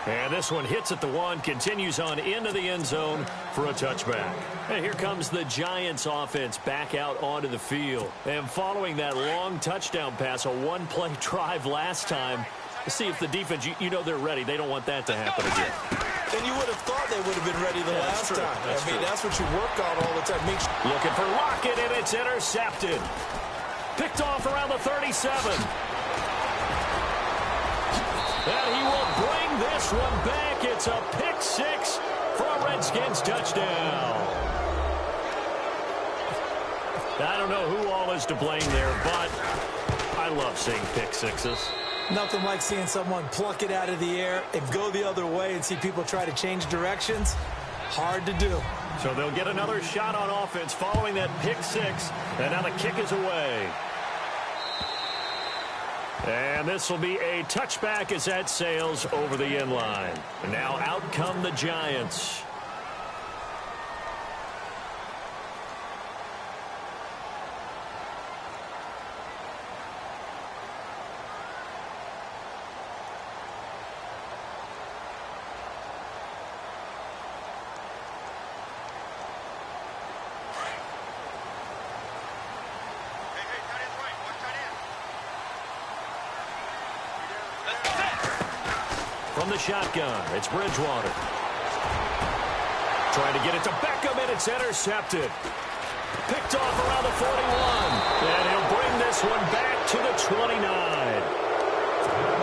And this one hits at the 1, continues on into the end zone for a touchback. And here comes the Giants offense back out onto the field. And following that long touchdown pass, a one-play drive last time, let's see if the defense, you know they're ready. They don't want that to happen again. And you would have thought they would have been ready the last time. I mean, that's what you work on all the time. Looking for Lockett, and it's intercepted. Picked off around the 37. And he will bring this one back. It's a pick 6 for a Redskins touchdown. I don't know who all is to blame there, but I love seeing pick 6s. Nothing like seeing someone pluck it out of the air and go the other way and see people try to change directions. Hard to do. So they'll get another shot on offense following that pick 6, and now the kick is away. And this will be a touchback as that sails over the end line. And now out come the Giants. From the shotgun, it's Bridgewater. Trying to get it to Beckham, and it's intercepted. Picked off around the 41. And he'll bring this one back to the 29.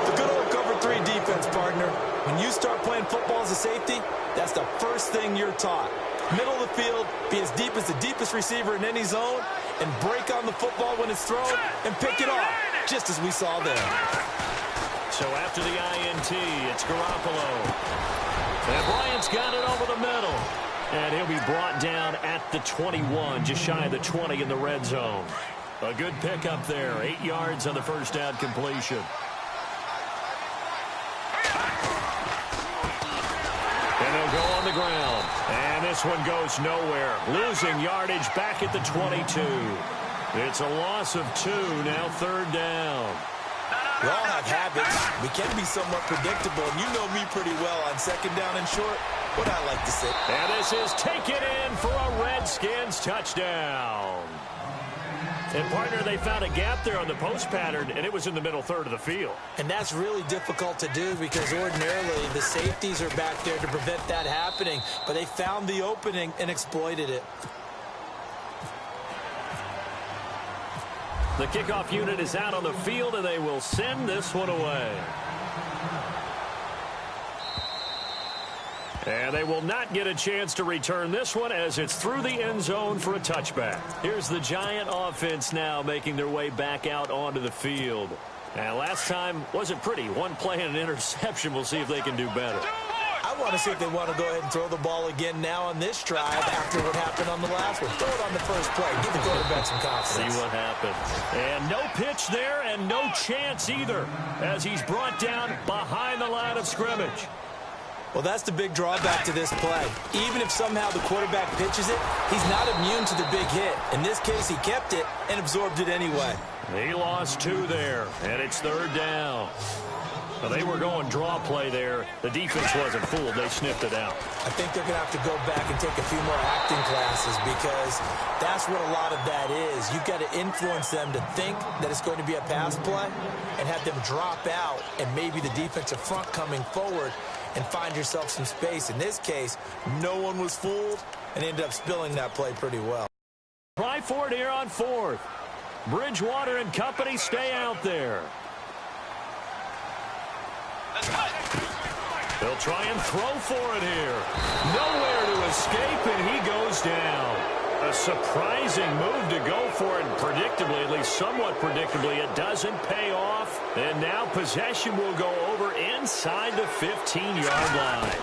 The good old cover 3 defense, partner. When you start playing football as a safety, that's the first thing you're taught. Middle of the field, be as deep as the deepest receiver in any zone, and break on the football when it's thrown, and pick it off, just as we saw there. So after the INT, it's Garoppolo. And Bryant's got it over the middle. And he'll be brought down at the 21, just shy of the 20 in the red zone. A good pickup there, 8 yards on the first down completion. And they'll go on the ground. And this one goes nowhere. Losing yardage back at the 22. It's a loss of 2, now third down. We all have habits. We can be somewhat predictable, and you know me pretty well on second down and short. What I like to say. And this is taken in for a Redskins touchdown. And, partner, they found a gap there on the post pattern, and it was in the middle third of the field. And that's really difficult to do because ordinarily the safeties are back there to prevent that happening. But they found the opening and exploited it. The kickoff unit is out on the field, and they will send this one away. And they will not get a chance to return this one as it's through the end zone for a touchback. Here's the Giant offense now making their way back out onto the field. And last time wasn't pretty. One play and an interception. We'll see if they can do better. I want to see if they want to go ahead and throw the ball again now on this drive after what happened on the last one. Throw it on the first play. Give the quarterback some confidence. See what happens. And no pitch there and no chance either as he's brought down behind the line of scrimmage. Well, that's the big drawback to this play. Even if somehow the quarterback pitches it, he's not immune to the big hit. In this case, he kept it and absorbed it anyway. He lost 2 there, and it's third down. Well, they were going draw play there. The defense wasn't fooled. They sniffed it out. I think they're going to have to go back and take a few more acting classes because that's what a lot of that is. You've got to influence them to think that it's going to be a pass play and have them drop out and maybe the defensive front coming forward and find yourself some space. In this case, no one was fooled and ended up spilling that play pretty well. Try for it here on 4th. Bridgewater and company stay out there. They'll try and throw for it here. Nowhere to escape, and he goes down. A surprising move to go for it, and predictably, at least somewhat predictably, it doesn't pay off. And now possession will go over inside the 15-yard line.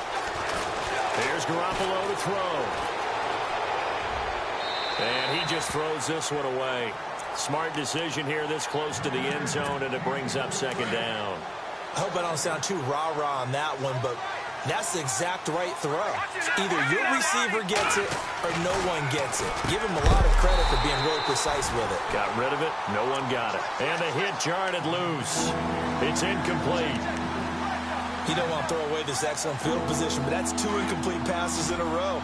There's Garoppolo to throw. And he just throws this one away. Smart decision here this close to the end zone, and it brings up 2nd down. I hope I don't sound too rah-rah on that one, but that's the exact right throw. Either your receiver gets it or no one gets it. Give him a lot of credit for being really precise with it. Got rid of it. No one got it. And the hit jarred it loose. It's incomplete. You don't want to throw away this excellent field position, but that's 2 incomplete passes in a row.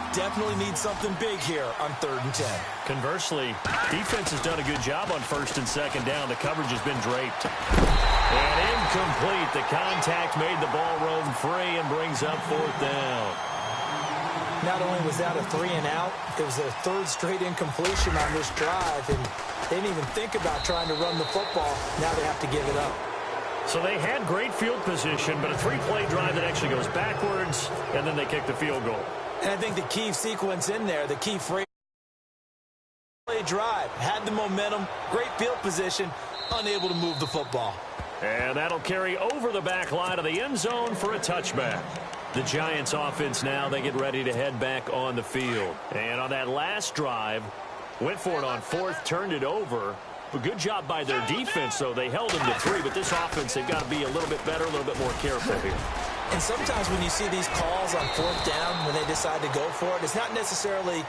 Definitely need something big here on 3rd and 10. Conversely, defense has done a good job on 1st and 2nd down. The coverage has been draped. And incomplete. The contact made the ball roam free and brings up 4th down. Not only was that a 3-and-out, it was their 3rd straight incompletion on this drive, and they didn't even think about trying to run the football. Now they have to give it up. So they had great field position, but a 3-play drive that actually goes backwards, and then they kick the field goal. And I think the key sequence in there, the key phrase, play drive, had the momentum, great field position, unable to move the football. And that'll carry over the back line of the end zone for a touchback. The Giants offense now, they get ready to head back on the field. And on that last drive, went for it on 4th, turned it over. But good job by their defense, though. They held them to 3, but this offense, they've got to be a little bit better, a little bit more careful here. And sometimes when you see these calls on 4th down, when they decide to go for it, it's not necessarily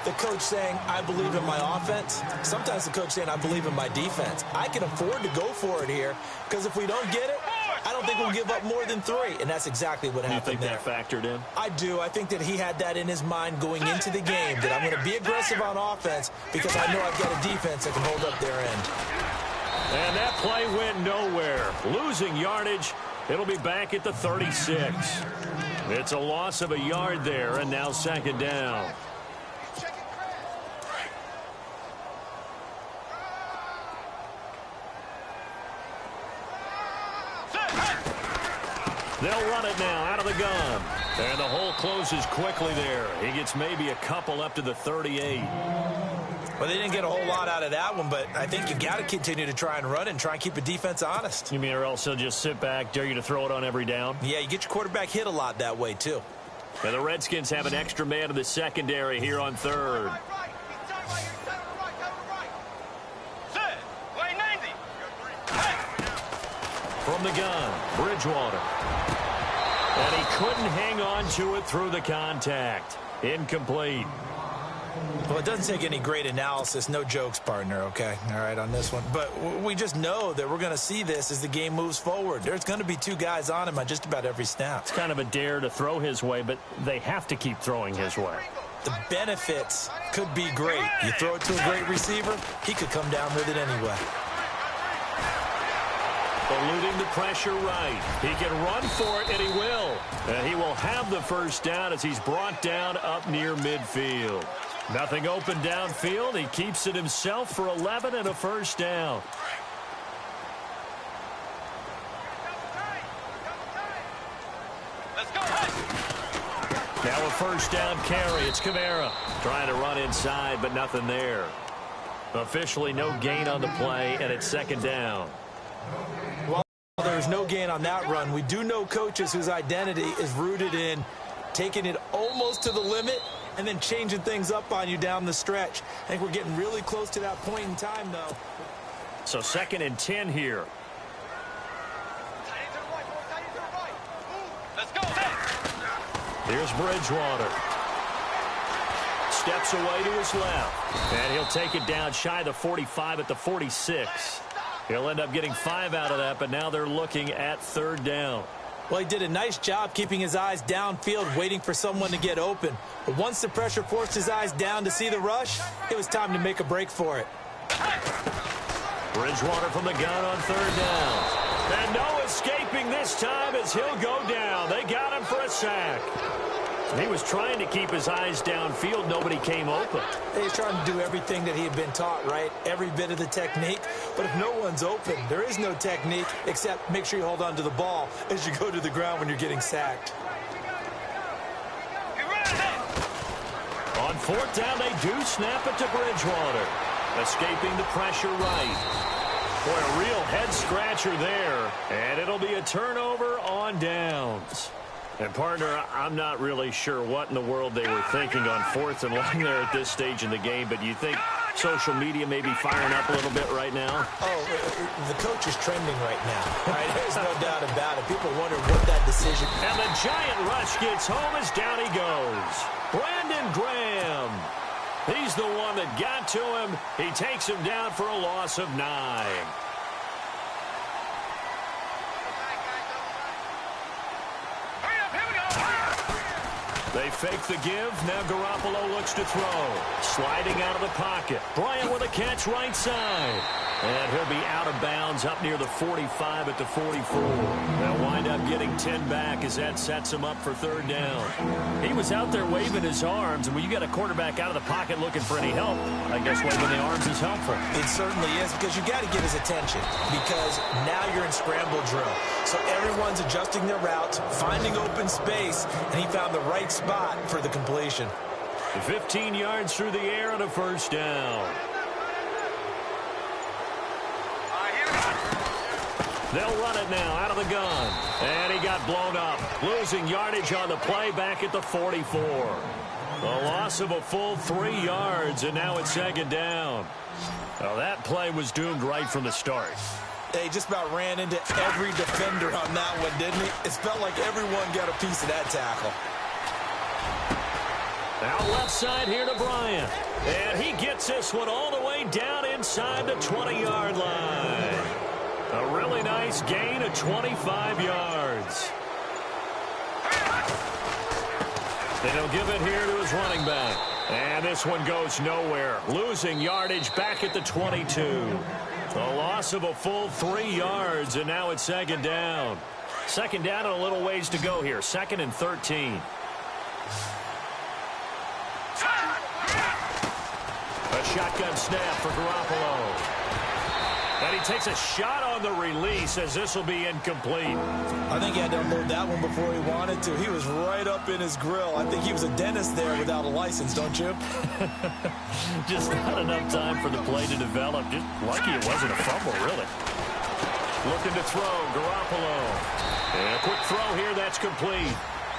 the coach saying, I believe in my offense. Sometimes the coach saying, I believe in my defense. I can afford to go for it here, because if we don't get it, I don't think we'll give up more than 3. And that's exactly what happened there. You think that factored in? I do. I think that he had that in his mind going into the game, that I'm going to be aggressive on offense because I know I've got a defense that can hold up their end. And that play went nowhere. Losing yardage. It'll be back at the 36. It's a loss of a yard there, and now 2nd down. They'll run it now out of the gun. And the hole closes quickly there. He gets maybe a couple up to the 38. Well, they didn't get a whole lot out of that one, but I think you got to continue to try and run it and try and keep the defense honest. You mean or else they'll just sit back, dare you to throw it on every down? Yeah, you get your quarterback hit a lot that way, too. And the Redskins have an extra man in the secondary here on 3rd. From the gun, Bridgewater. And he couldn't hang on to it through the contact. Incomplete. Well, it doesn't take any great analysis. No jokes, partner, okay? All right, on this one. But we just know that we're going to see this as the game moves forward. There's going to be 2 guys on him on just about every snap. It's kind of a dare to throw his way, but they have to keep throwing his way. The benefits could be great. You throw it to a great receiver, he could come down with it anyway. Eluding the pressure right. He can run for it, and he will. And he will have the 1st down as he's brought down up near midfield. Nothing open downfield. He keeps it himself for 11 and a 1st down. Let's go. Now a 1st down carry. It's Kamara trying to run inside, but nothing there. Officially no gain on the play, and it's 2nd down. Well, there's no gain on that run. We do know coaches whose identity is rooted in taking it almost to the limit and then changing things up on you down the stretch. I think we're getting really close to that point in time, though. So 2nd and 10 here. Let's go. Here's Bridgewater. Steps away to his left. And he'll take it down shy of the 45 at the 46. He'll end up getting 5 out of that, but now they're looking at 3rd down. Well, he did a nice job keeping his eyes downfield, waiting for someone to get open. But once the pressure forced his eyes down to see the rush, it was time to make a break for it. Bridgewater from the gun on 3rd down. And no escaping this time as he'll go down. They got him for a sack. He was trying to keep his eyes downfield. Nobody came open. He's trying to do everything that he had been taught, right? Every bit of the technique. But if no one's open, there is no technique except make sure you hold on to the ball as you go to the ground when you're getting sacked. On fourth down, they do snap it to Bridgewater. Escaping the pressure right. Boy, a real head-scratcher there. And it'll be a turnover on downs. And, partner, I'm not really sure what in the world they were thinking on fourth and long there at this stage in the game, but do you think social media may be firing up a little bit right now? Oh, the coach is trending right now. Right? There's no doubt about it. People wonder what that decision... And the giant rush gets home as down he goes. Brandon Graham. He's the one that got to him. He takes him down for a loss of 9. They fake the give. Now Garoppolo looks to throw. Sliding out of the pocket. Bryant with a catch right side. And he'll be out of bounds up near the 45 at the 44. They'll wind up getting 10 back as that sets him up for third down. He was out there waving his arms, and when you got a quarterback out of the pocket looking for any help, I guess waving the arms is helpful. It certainly is, because you got to get his attention, because now you're in scramble drill. So everyone's adjusting their routes, finding open space, and he found the right spot for the completion. 15 yards through the air and a first down. They'll run it now out of the gun. And he got blown up. Losing yardage on the play back at the 44. A loss of a full 3 yards, and now it's second down. Well, that play was doomed right from the start. They just about ran into every defender on that one, didn't he? It felt like everyone got a piece of that tackle. Now left side here to Bryant. And he gets this one all the way down inside the 20-yard line. A really nice gain of 25 yards. Then he'll give it here to his running back. And this one goes nowhere. Losing yardage back at the 22. A loss of a full 3 yards, and now it's second down. Second down and a little ways to go here. 2nd and 13. A shotgun snap for Garoppolo. And he takes a shot on the release as this will be incomplete. I think he had to unload that one before he wanted to. He was right up in his grill. I think he was a dentist there without a license, don't you? Just not enough time for the play to develop. Just lucky it wasn't a fumble, really. Looking to throw, Garoppolo. And a quick throw here, that's complete.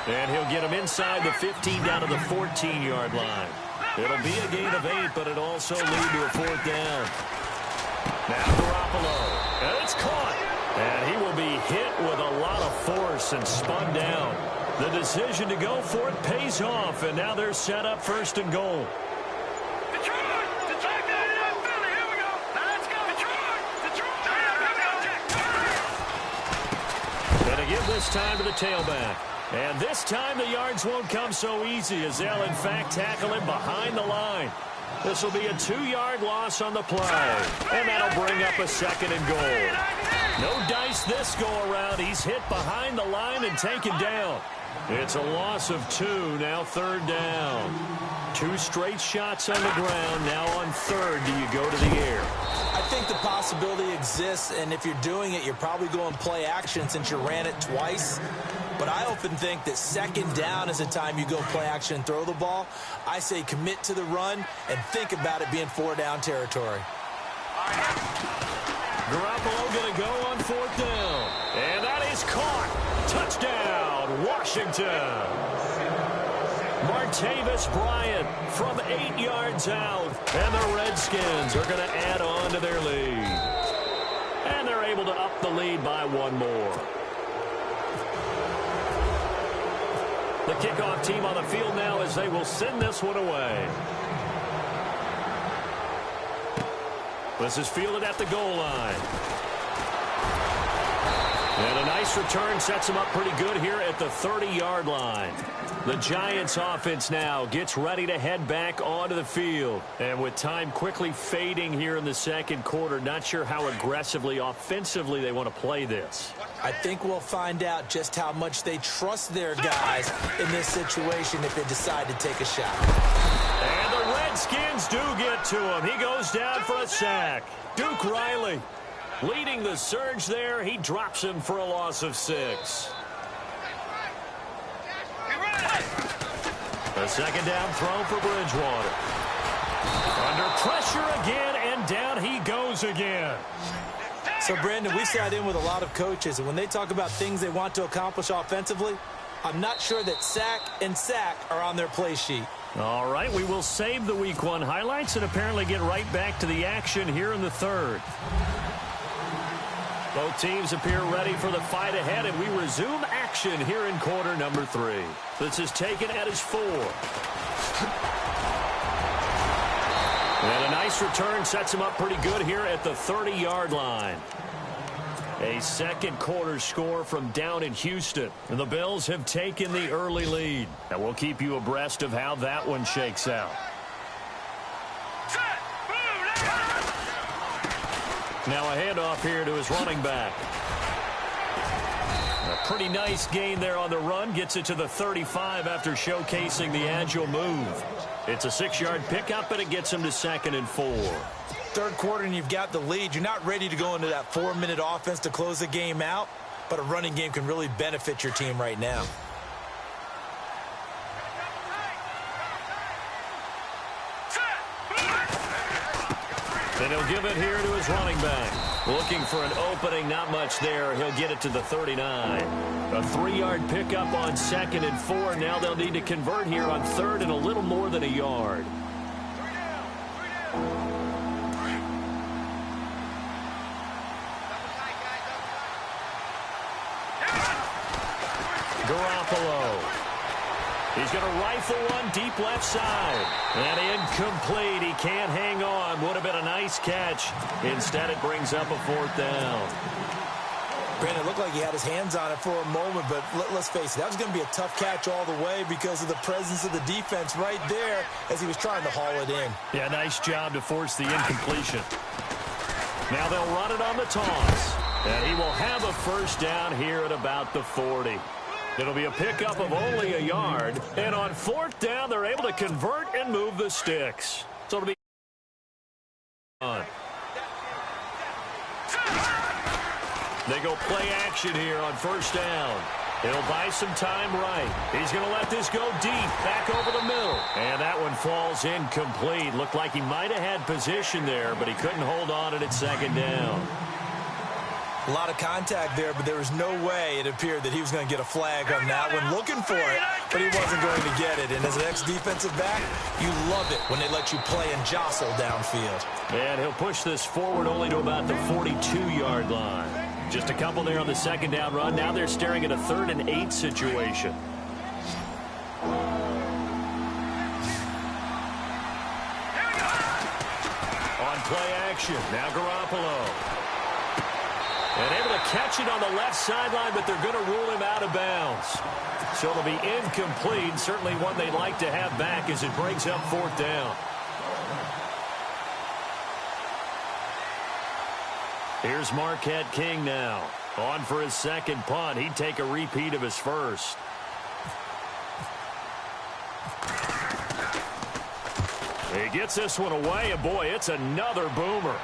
And he'll get him inside the 15 down to the 14-yard line. It'll be a gain of 8, but it'll also lead to a fourth down. Now Garoppolo, and it's caught. And he will be hit with a lot of force and spun down. The decision to go for it pays off, and now they're set up 1st and goal. And to give this time to the tailback. And this time the yards won't come so easy as they'll, in fact, tackle him behind the line. This will be a 2-yard loss on the play. And that'll bring up a 2nd and goal. No dice this go-around. He's hit behind the line and taken down. It's a loss of 2, now 3rd down. 2 straight shots on the ground. Now on 3rd, do you go to the air? I think the possibility exists, and if you're doing it, you're probably going play action since you ran it twice. But I often think that 2nd down is the time you go play action and throw the ball. I say commit to the run and think about it being 4-down territory. Garoppolo going to go on 4th down. And that is caught. Touchdown, Washington. Martavis Bryant from 8 yards out. And the Redskins are going to add on to their lead. And they're able to up the lead by 1 more. The kickoff team on the field now as they will send this one away. This is fielded at the goal line. And a nice return sets them up pretty good here at the 30-yard line. The Giants offense now gets ready to head back onto the field. And with time quickly fading here in the 2nd quarter, not sure how aggressively, offensively they want to play this. I think we'll find out just how much they trust their guys in this situation if they decide to take a shot. And the Redskins do get to him. He goes down for a sack. Duke Riley leading the surge there. He drops him for a loss of 6. A second down throw for Bridgewater. Under pressure again, and down he goes again. So, Brandon, we sat in with a lot of coaches, and when they talk about things they want to accomplish offensively, I'm not sure that sack and sack are on their play sheet. All right, we will save the Week 1 highlights and apparently get right back to the action here in the third. Both teams appear ready for the fight ahead, and we resume action here in quarter number 3. This is taken at his 4. And a nice return sets him up pretty good here at the 30-yard line. A second quarter score from down in Houston. And the Bills have taken the early lead. And we'll keep you abreast of how that one shakes out. Now a handoff here to his running back. A pretty nice gain there on the run. Gets it to the 35 after showcasing the agile move. It's a 6-yard pickup, and it gets him to 2nd and 4. Third quarter, and you've got the lead. You're not ready to go into that 4-minute offense to close the game out, but a running game can really benefit your team right now. And he'll give it here to his running back. Looking for an opening, not much there. He'll get it to the 39. A 3-yard pickup on 2nd and 4. Now they'll need to convert here on 3rd and a little more than a yard. Garoppolo. He's going to rifle one deep left side. And incomplete. He can't hang on. Would have been a nice catch. Instead, it brings up a 4th down. Brandon, it looked like he had his hands on it for a moment, but let's face it, that was going to be a tough catch all the way because of the presence of the defense right there as he was trying to haul it in. Yeah, nice job to force the incompletion. Now they'll run it on the toss. And he will have a 1st down here at about the 40. It'll be a pickup of only a yard. And on 4th down, they're able to convert and move the sticks. So it'll be on. They go play action here on 1st down. He'll buy some time right. He's going to let this go deep, back over the middle. And that one falls incomplete. Looked like he might have had position there, but he couldn't hold on it at 2nd down. A lot of contact there, but there was no way it appeared that he was going to get a flag on that one. Looking for it, but he wasn't going to get it. And as an ex-defensive back, you love it when they let you play and jostle downfield. And he'll push this forward only to about the 42-yard line. Just a couple there on the 2nd down run. Now they're staring at a 3rd and 8 situation. On play action, now Garoppolo. And able to catch it on the left sideline, but they're going to rule him out of bounds. So it'll be incomplete. Certainly one they'd like to have back as it brings up 4th down. Here's Marquette King now. On for his 2nd punt. He'd take a repeat of his 1st. He gets this one away, and boy, it's another boomer.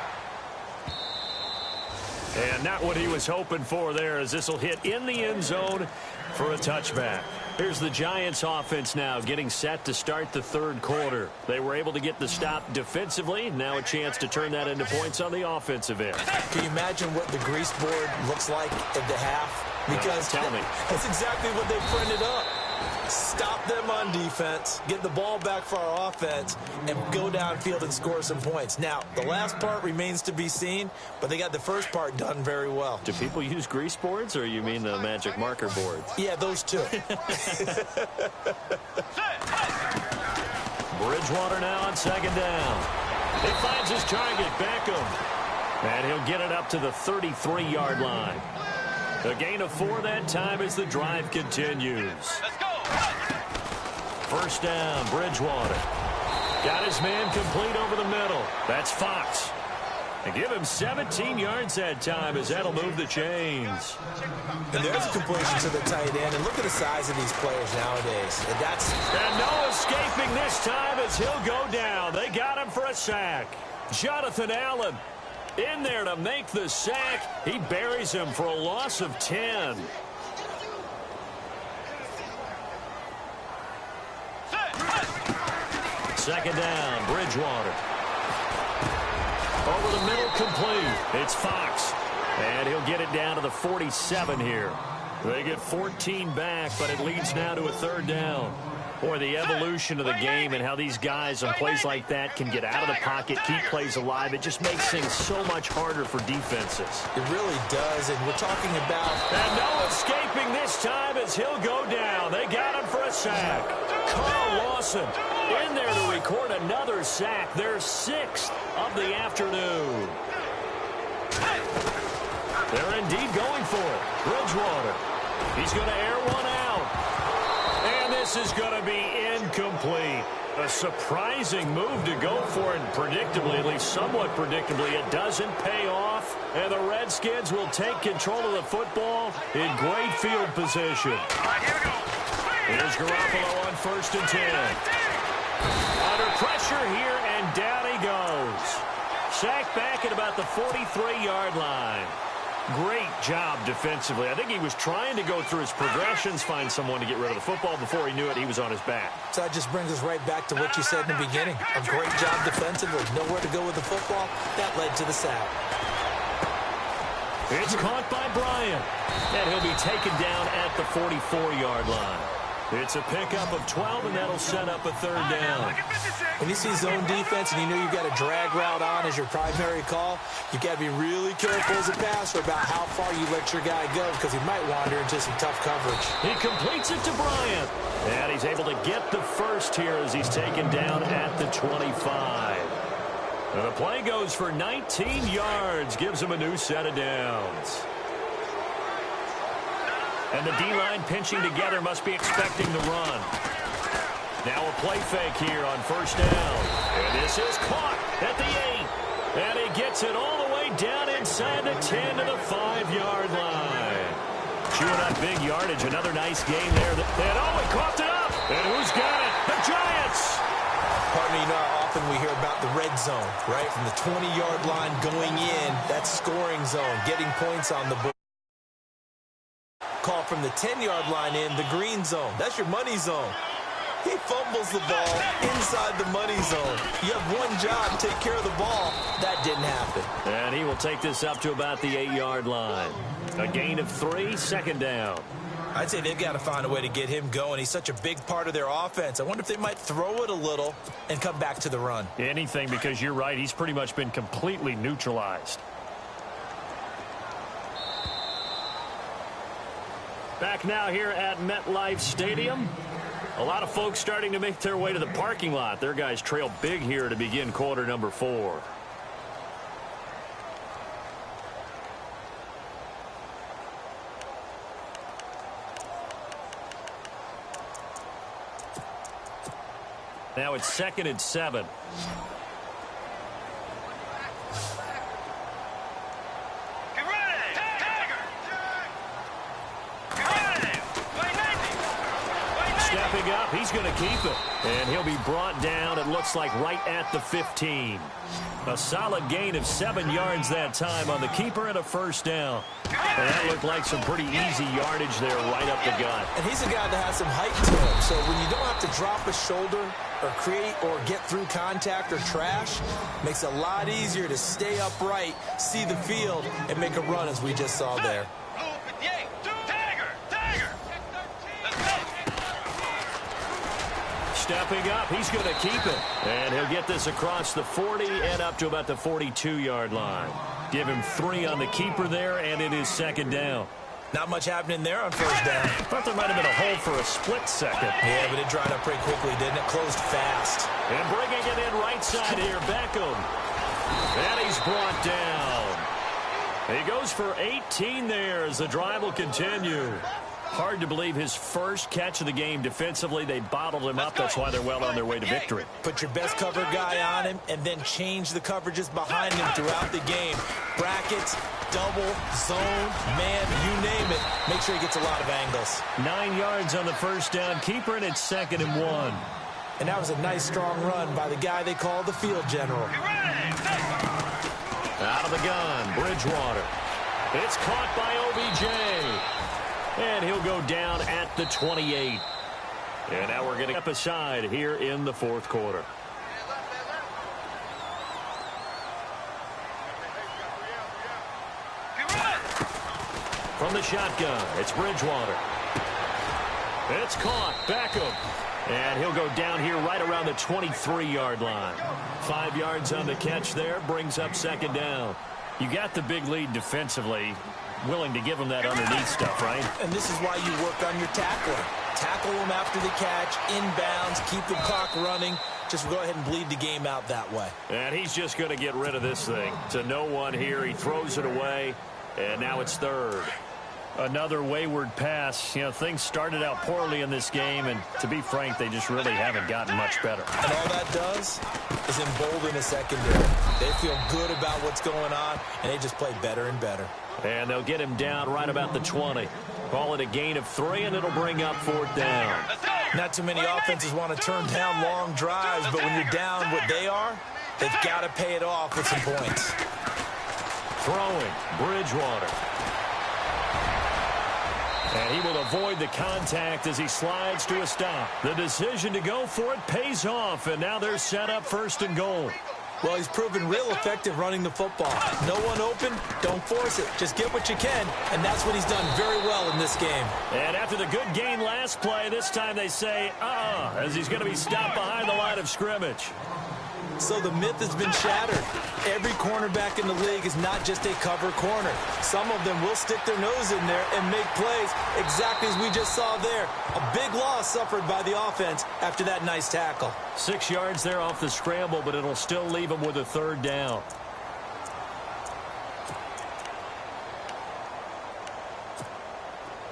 And not what he was hoping for there, as this will hit in the end zone for a touchback. Here's the Giants offense now getting set to start the 3rd quarter. They were able to get the stop defensively. Now a chance to turn that into points on the offensive end. Can you imagine what the grease board looks like at the half? Because tell me. That's exactly what they printed up. Stop them on defense, get the ball back for our offense, and go downfield and score some points. Now, the last part remains to be seen, but they got the first part done very well. Do people use grease boards, or you mean the magic marker boards? Yeah, those two. Bridgewater now on 2nd down. He finds his target, Beckham. And he'll get it up to the 33-yard line. A gain of 4 that time as the drive continues. Let's go. 1st down, Bridgewater. Got his man complete over the middle. That's Fox. And give him 17 yards that time as that'll move the chains. And there's a completion to the tight end. And look at the size of these players nowadays. And no escaping this time as he'll go down. They got him for a sack. Jonathan Allen in there to make the sack. He buries him for a loss of 10. Second down, Bridgewater. Over the middle, complete. It's Fox. And he'll get it down to the 47 here. They get 14 back, but it leads now to a third down. Boy, the evolution of the game and how these guys on plays like that can get out of the pocket, keep plays alive, it just makes things so much harder for defenses. It really does, and we're talking about... And no escaping this time as he'll go down. They got him for a sack. Carl Lawson in there to record another sack, their 6th of the afternoon. They're indeed going for it. Bridgewater. He's going to air one out. And this is going to be incomplete. A surprising move to go for it, and predictably, at least somewhat predictably, it doesn't pay off. And the Redskins will take control of the football in great field position. Here's Garoppolo on 1st and 10. Under pressure here, and down he goes. Sacked back at about the 43-yard line. Great job defensively. I think he was trying to go through his progressions, find someone to get rid of the football. Before he knew it, he was on his back. So that just brings us right back to what you said in the beginning. A great job defensively. Nowhere to go with the football. That led to the sack. It's caught by Bryant. And he'll be taken down at the 44-yard line. It's a pickup of 12, and that'll set up a third down. When you see zone defense and you know you've got a drag route on as your primary call, you've got to be really careful as a passer about how far you let your guy go because he might wander into some tough coverage. He completes it to Bryant. And he's able to get the first here as he's taken down at the 25. And the play goes for 19 yards, gives him a new set of downs. And the D-line pinching together, must be expecting the run. Now a play fake here on 1st down. And this is caught at the 8. And he gets it all the way down inside the 10 to the 5-yard line. Chewing up big yardage. Another nice game there. And oh, he coughed it up. And who's got it? The Giants. Partner, you know how often we hear about the red zone, right? From the 20-yard line going in, that's scoring zone, getting points on the board. Call from the 10-yard line in, the green zone. That's your money zone. He fumbles the ball inside the money zone. You have one job, take care of the ball. That didn't happen. And he will take this up to about the 8-yard line. A gain of 3, 2nd down. I'd say they've got to find a way to get him going. He's such a big part of their offense. I wonder if they might throw it a little and come back to the run. Anything, because you're right. He's pretty much been completely neutralized. Back now here at MetLife Stadium. A lot of folks starting to make their way to the parking lot. Their guys trail big here to begin quarter number 4. Now it's 2nd and 7. Stepping up, he's going to keep it. And he'll be brought down, it looks like, right at the 15. A solid gain of 7 yards that time on the keeper and a 1st down. And that looked like some pretty easy yardage there right up the gut. And he's a guy that has some height to him. So when you don't have to drop a shoulder or create or get through contact or trash, makes it a lot easier to stay upright, see the field, and make a run as we just saw there. Stepping up, he's going to keep it. And he'll get this across the 40 and up to about the 42-yard line. Give him 3 on the keeper there, and it is 2nd down. Not much happening there on 1st down. Thought there might have been a hole for a split second. Yeah, but it dried up pretty quickly, didn't it? Closed fast. And bringing it in right side here, Beckham. And he's brought down. He goes for 18 there as the drive will continue. Hard to believe his first catch of the game defensively. They bottled him up. That's why they're well on their way to victory. Put your best cover guy on him and then change the coverages behind him throughout the game. Brackets, double, zone, man, you name it. Make sure he gets a lot of angles. 9 yards on the first down. Keeper, and it's 2nd and 1. And that was a nice, strong run by the guy they call the field general. Out of the gun, Bridgewater. It's caught by OBJ. And he'll go down at the 28. And now we're going to step aside here in the fourth quarter. From the shotgun, it's Bridgewater. It's caught. Beckham. And he'll go down here right around the 23-yard line. 5 yards on the catch there. Brings up 2nd down. You got the big lead defensively. Willing to give them that underneath stuff, right? And this is why you work on your tackling. Tackle them after the catch, inbounds, keep the clock running. Just go ahead and bleed the game out that way. And he's just going to get rid of this thing. To no one here. He throws it away, and now it's 3rd. Another wayward pass. You know, things started out poorly in this game, and to be frank, they just really haven't gotten much better. And all that does is embolden a secondary. They feel good about what's going on, and they just play better and better. And they'll get him down right about the 20. Call it a gain of 3, and it'll bring up 4th down. Not too many offenses want to turn down long drives, but when you're down what they are, they've got to pay it off with some points. Throwing, Bridgewater. And he will avoid the contact as he slides to a stop. The decision to go for it pays off, and now they're set up 1st and goal. Well, he's proven real effective running the football. No one open, don't force it. Just get what you can, and that's what he's done very well in this game. And after the good gain last play, this time they say, as he's going to be stopped behind the line of scrimmage. So the myth has been shattered. Every cornerback in the league is not just a cover corner. Some of them will stick their nose in there and make plays exactly as we just saw there. A big loss suffered by the offense after that nice tackle. 6 yards there off the scramble, but it'll still leave him with a 3rd down.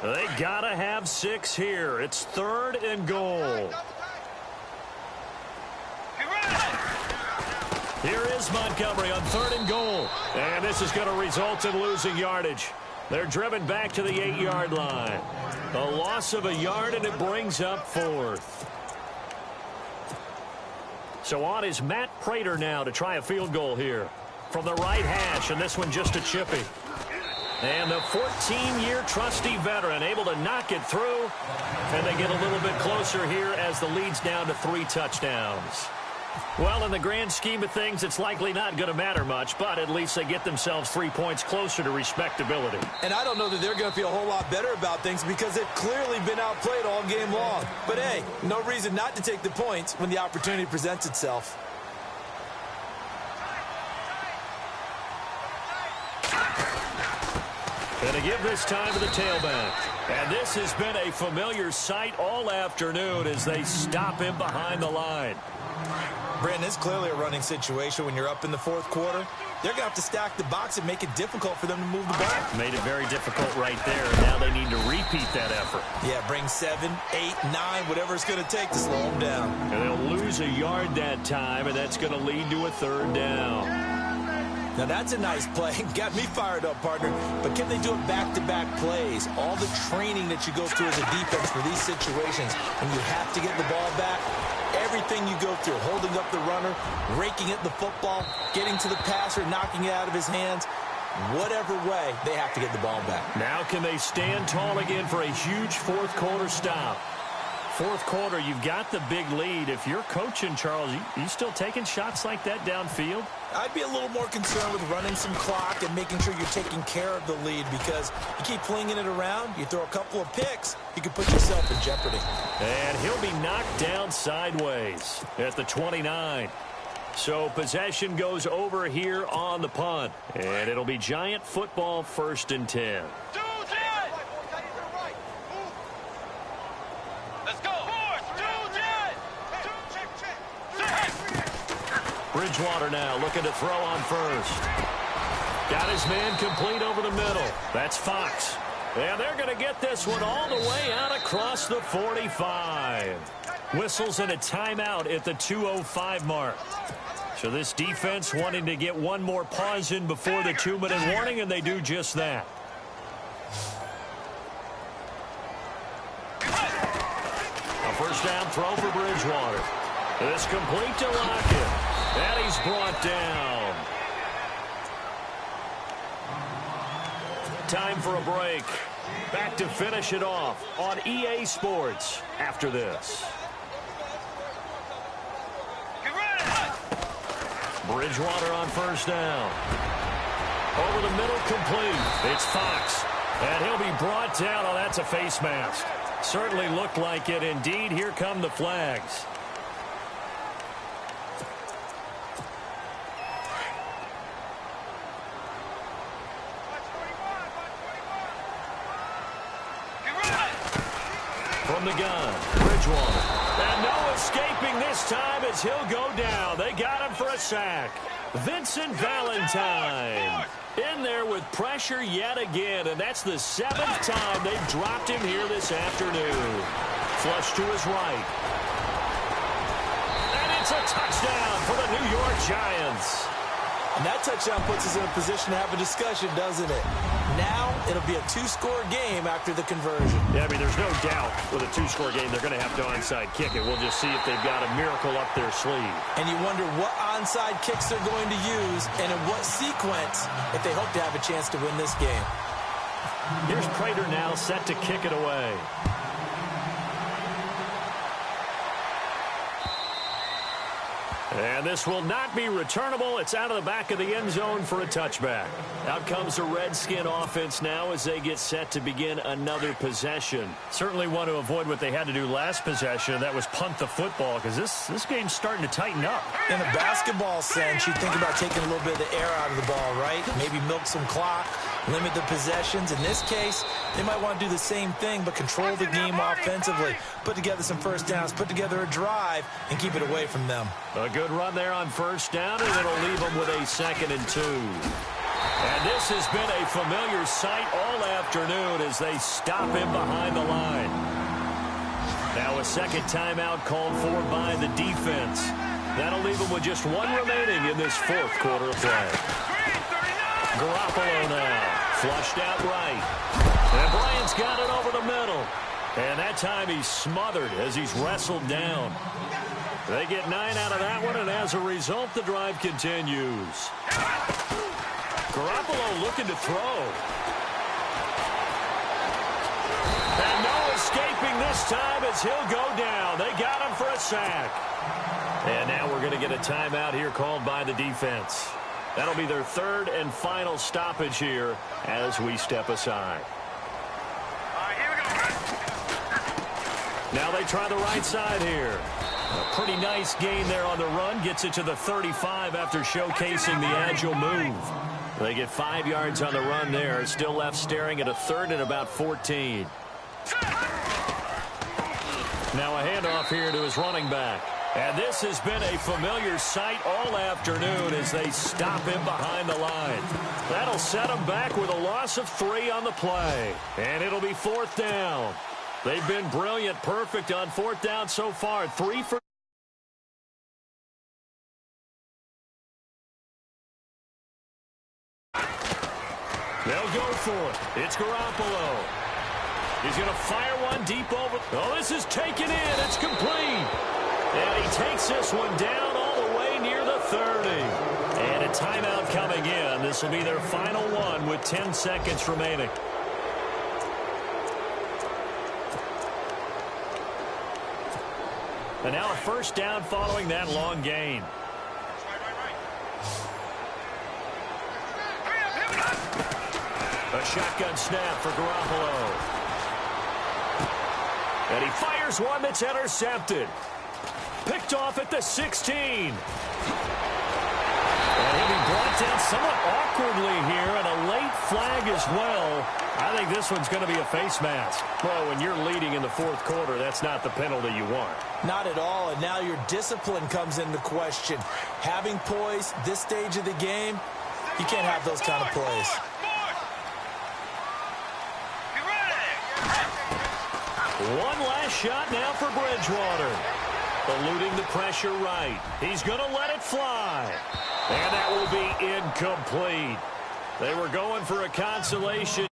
They gotta have 6 here. It's 3rd and goal. Here is Montgomery on 3rd and goal. And this is going to result in losing yardage. They're driven back to the 8-yard line. A loss of a yard, and it brings up 4th. So on is Matt Prater now to try a field goal here. From the right hash, and this one just a chippy. And the 14-year trusty veteran able to knock it through. And they get a little bit closer here as the lead's down to 3 touchdowns. Well, in the grand scheme of things, it's likely not going to matter much, but at least they get themselves 3 points closer to respectability. And I don't know that they're going to feel a whole lot better about things because they've clearly been outplayed all game long. But, hey, no reason not to take the points when the opportunity presents itself. And to give this time to the tailback. And this has been a familiar sight all afternoon as they stop him behind the line. Brandon, it's clearly a running situation when you're up in the 4th quarter. They're going to have to stack the box and make it difficult for them to move the ball. Made it very difficult right there, and now they need to repeat that effort. Yeah, bring 7, 8, 9, whatever it's going to take to slow them down. And they'll lose a yard that time, and that's going to lead to a 3rd down. Now, that's a nice play. Got me fired up, partner. But can they do it back-to-back plays? All the training that you go through as a defense for these situations, when you have to get the ball back, everything you go through, holding up the runner, raking at the football, getting to the passer, knocking it out of his hands, whatever way, they have to get the ball back. Now can they stand tall again for a huge 4th quarter stop? 4th quarter, you've got the big lead. If you're coaching, Charles, you still taking shots like that downfield? I'd be a little more concerned with running some clock and making sure you're taking care of the lead because you keep flinging it around, you throw a couple of picks, you can put yourself in jeopardy. And he'll be knocked down sideways at the 29. So possession goes over here on the punt. And it'll be Giant football 1st and 10. Bridgewater now looking to throw on 1st. Got his man complete over the middle. That's Fox. And they're going to get this one all the way out across the 45. Whistles and a timeout at the 2:05 mark. So this defense wanting to get one more pause in before the 2-minute warning, and they do just that. A first down throw for Bridgewater. This complete to Lockett. And he's brought down. Time for a break. Back to finish it off on EA Sports after this. Bridgewater on first down. Over the middle, complete. It's Fox. And he'll be brought down. Oh, that's a face mask. Certainly looked like it. Indeed, here come the flags. From the gun, Bridgewater. And no escaping this time as he'll go down. They got him for a sack. Vincent Valentine in there with pressure yet again, and that's the 7th time they've dropped him here this afternoon. Flush to his right. And it's a touchdown for the New York Giants. And that touchdown puts us in a position to have a discussion, doesn't it? Now it'll be a 2-score game after the conversion. Yeah, I mean, there's no doubt with a 2-score game they're going to have to onside kick it. We'll just see if they've got a miracle up their sleeve. And you wonder what onside kicks they're going to use and in what sequence if they hope to have a chance to win this game. Here's Prater now set to kick it away. And this will not be returnable. It's out of the back of the end zone for a touchback. Out comes the Redskin offense now as they get set to begin another possession. Certainly want to avoid what they had to do last possession. That was punt the football, because this game's starting to tighten up. In a basketball sense, you think about taking a little bit of the air out of the ball, right? Maybe milk some clock, limit the possessions. In this case, they might want to do the same thing, but control the game offensively. Put together some first downs, put together a drive, and keep it away from them. A good run there on first down, and it'll leave them with a 2nd and 2. And this has been a familiar sight all afternoon as they stop him behind the line. Now a second timeout called for by the defense. That'll leave them with just one remaining in this 4th quarter of play. Garoppolo now, flushed out right. And Bryant's got it over the middle. And that time he's smothered as he's wrestled down. They get 9 out of that one, and as a result, the drive continues. Garoppolo looking to throw. And no escaping this time as he'll go down. They got him for a sack. And now we're going to get a timeout here called by the defense. That'll be their 3rd and final stoppage here as we step aside. Now they try the right side here. A pretty nice gain there on the run. Gets it to the 35 after showcasing the agile move. They get 5 yards on the run there. Still left staring at a 3rd and about 14. Now a handoff here to his running back. And this has been a familiar sight all afternoon as they stop him behind the line. That'll set him back with a loss of 3 on the play. And it'll be 4th down. They've been brilliant, perfect on 4th down so far. 3 for... They'll go for it. It's Garoppolo. He's going to fire one deep over. Oh, this is taken in. It's complete. And he takes this one down all the way near the 30. And a timeout coming in. This will be their final one with 10 seconds remaining. And now a first down following that long gain. A shotgun snap for Garoppolo. And he fires one that's intercepted. Picked off at the 16. And he'll be brought down somewhat awkwardly here, and a late flag as well. I think this one's going to be a face mask. Well, when you're leading in the 4th quarter, that's not the penalty you want. Not at all, and now your discipline comes into question. Having poise this stage of the game, you can't have those kind of plays. One last shot now for Bridgewater. Eluding the pressure right. He's going to let it fly. And that will be incomplete. They were going for a consolation.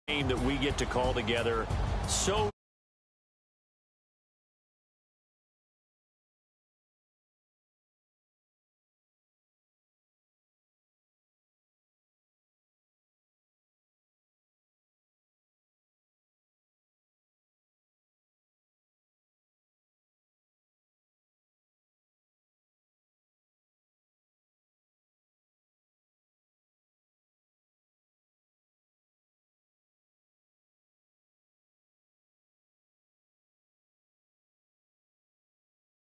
Game that we get to call together. So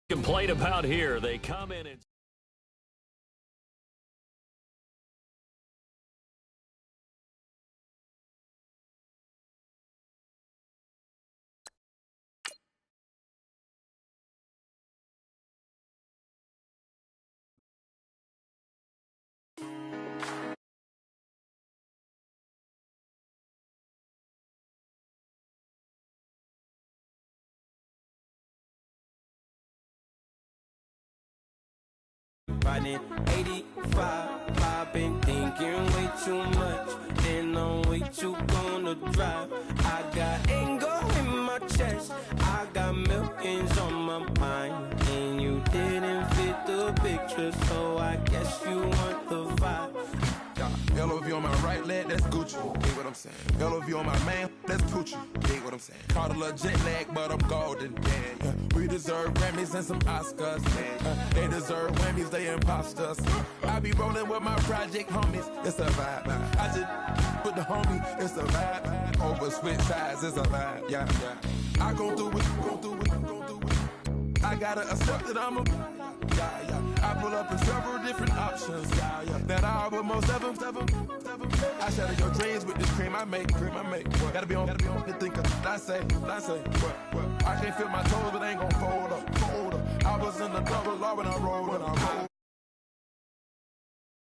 complain about here. They come in and riding 85, I've been thinking way too much, and I'm way too gonna drive. I got anger in my chest, I got millions on my mind, and you didn't fit the picture, so I guess you want the vibe. LOV on my right leg, that's Gucci. Dig what I'm saying? LOV on my man, that's Poochie. Dig what I'm saying? Caught a little jet lag, but I'm golden. Yeah. We deserve Grammys and some Oscars. They deserve Whammies, they imposters. I be rolling with my project homies, it's a vibe. I just put the homie, it's a vibe. Over switch sides, it's a vibe. Yeah. I gon' do it. I gotta accept that I'm a. I pull up in several different options. That I will most ever. I shatter your dreams with this cream I make. Gotta be on the thinker. I say. I can't feel my toes, but ain't gon' fold up. I was in the double law when I rolled.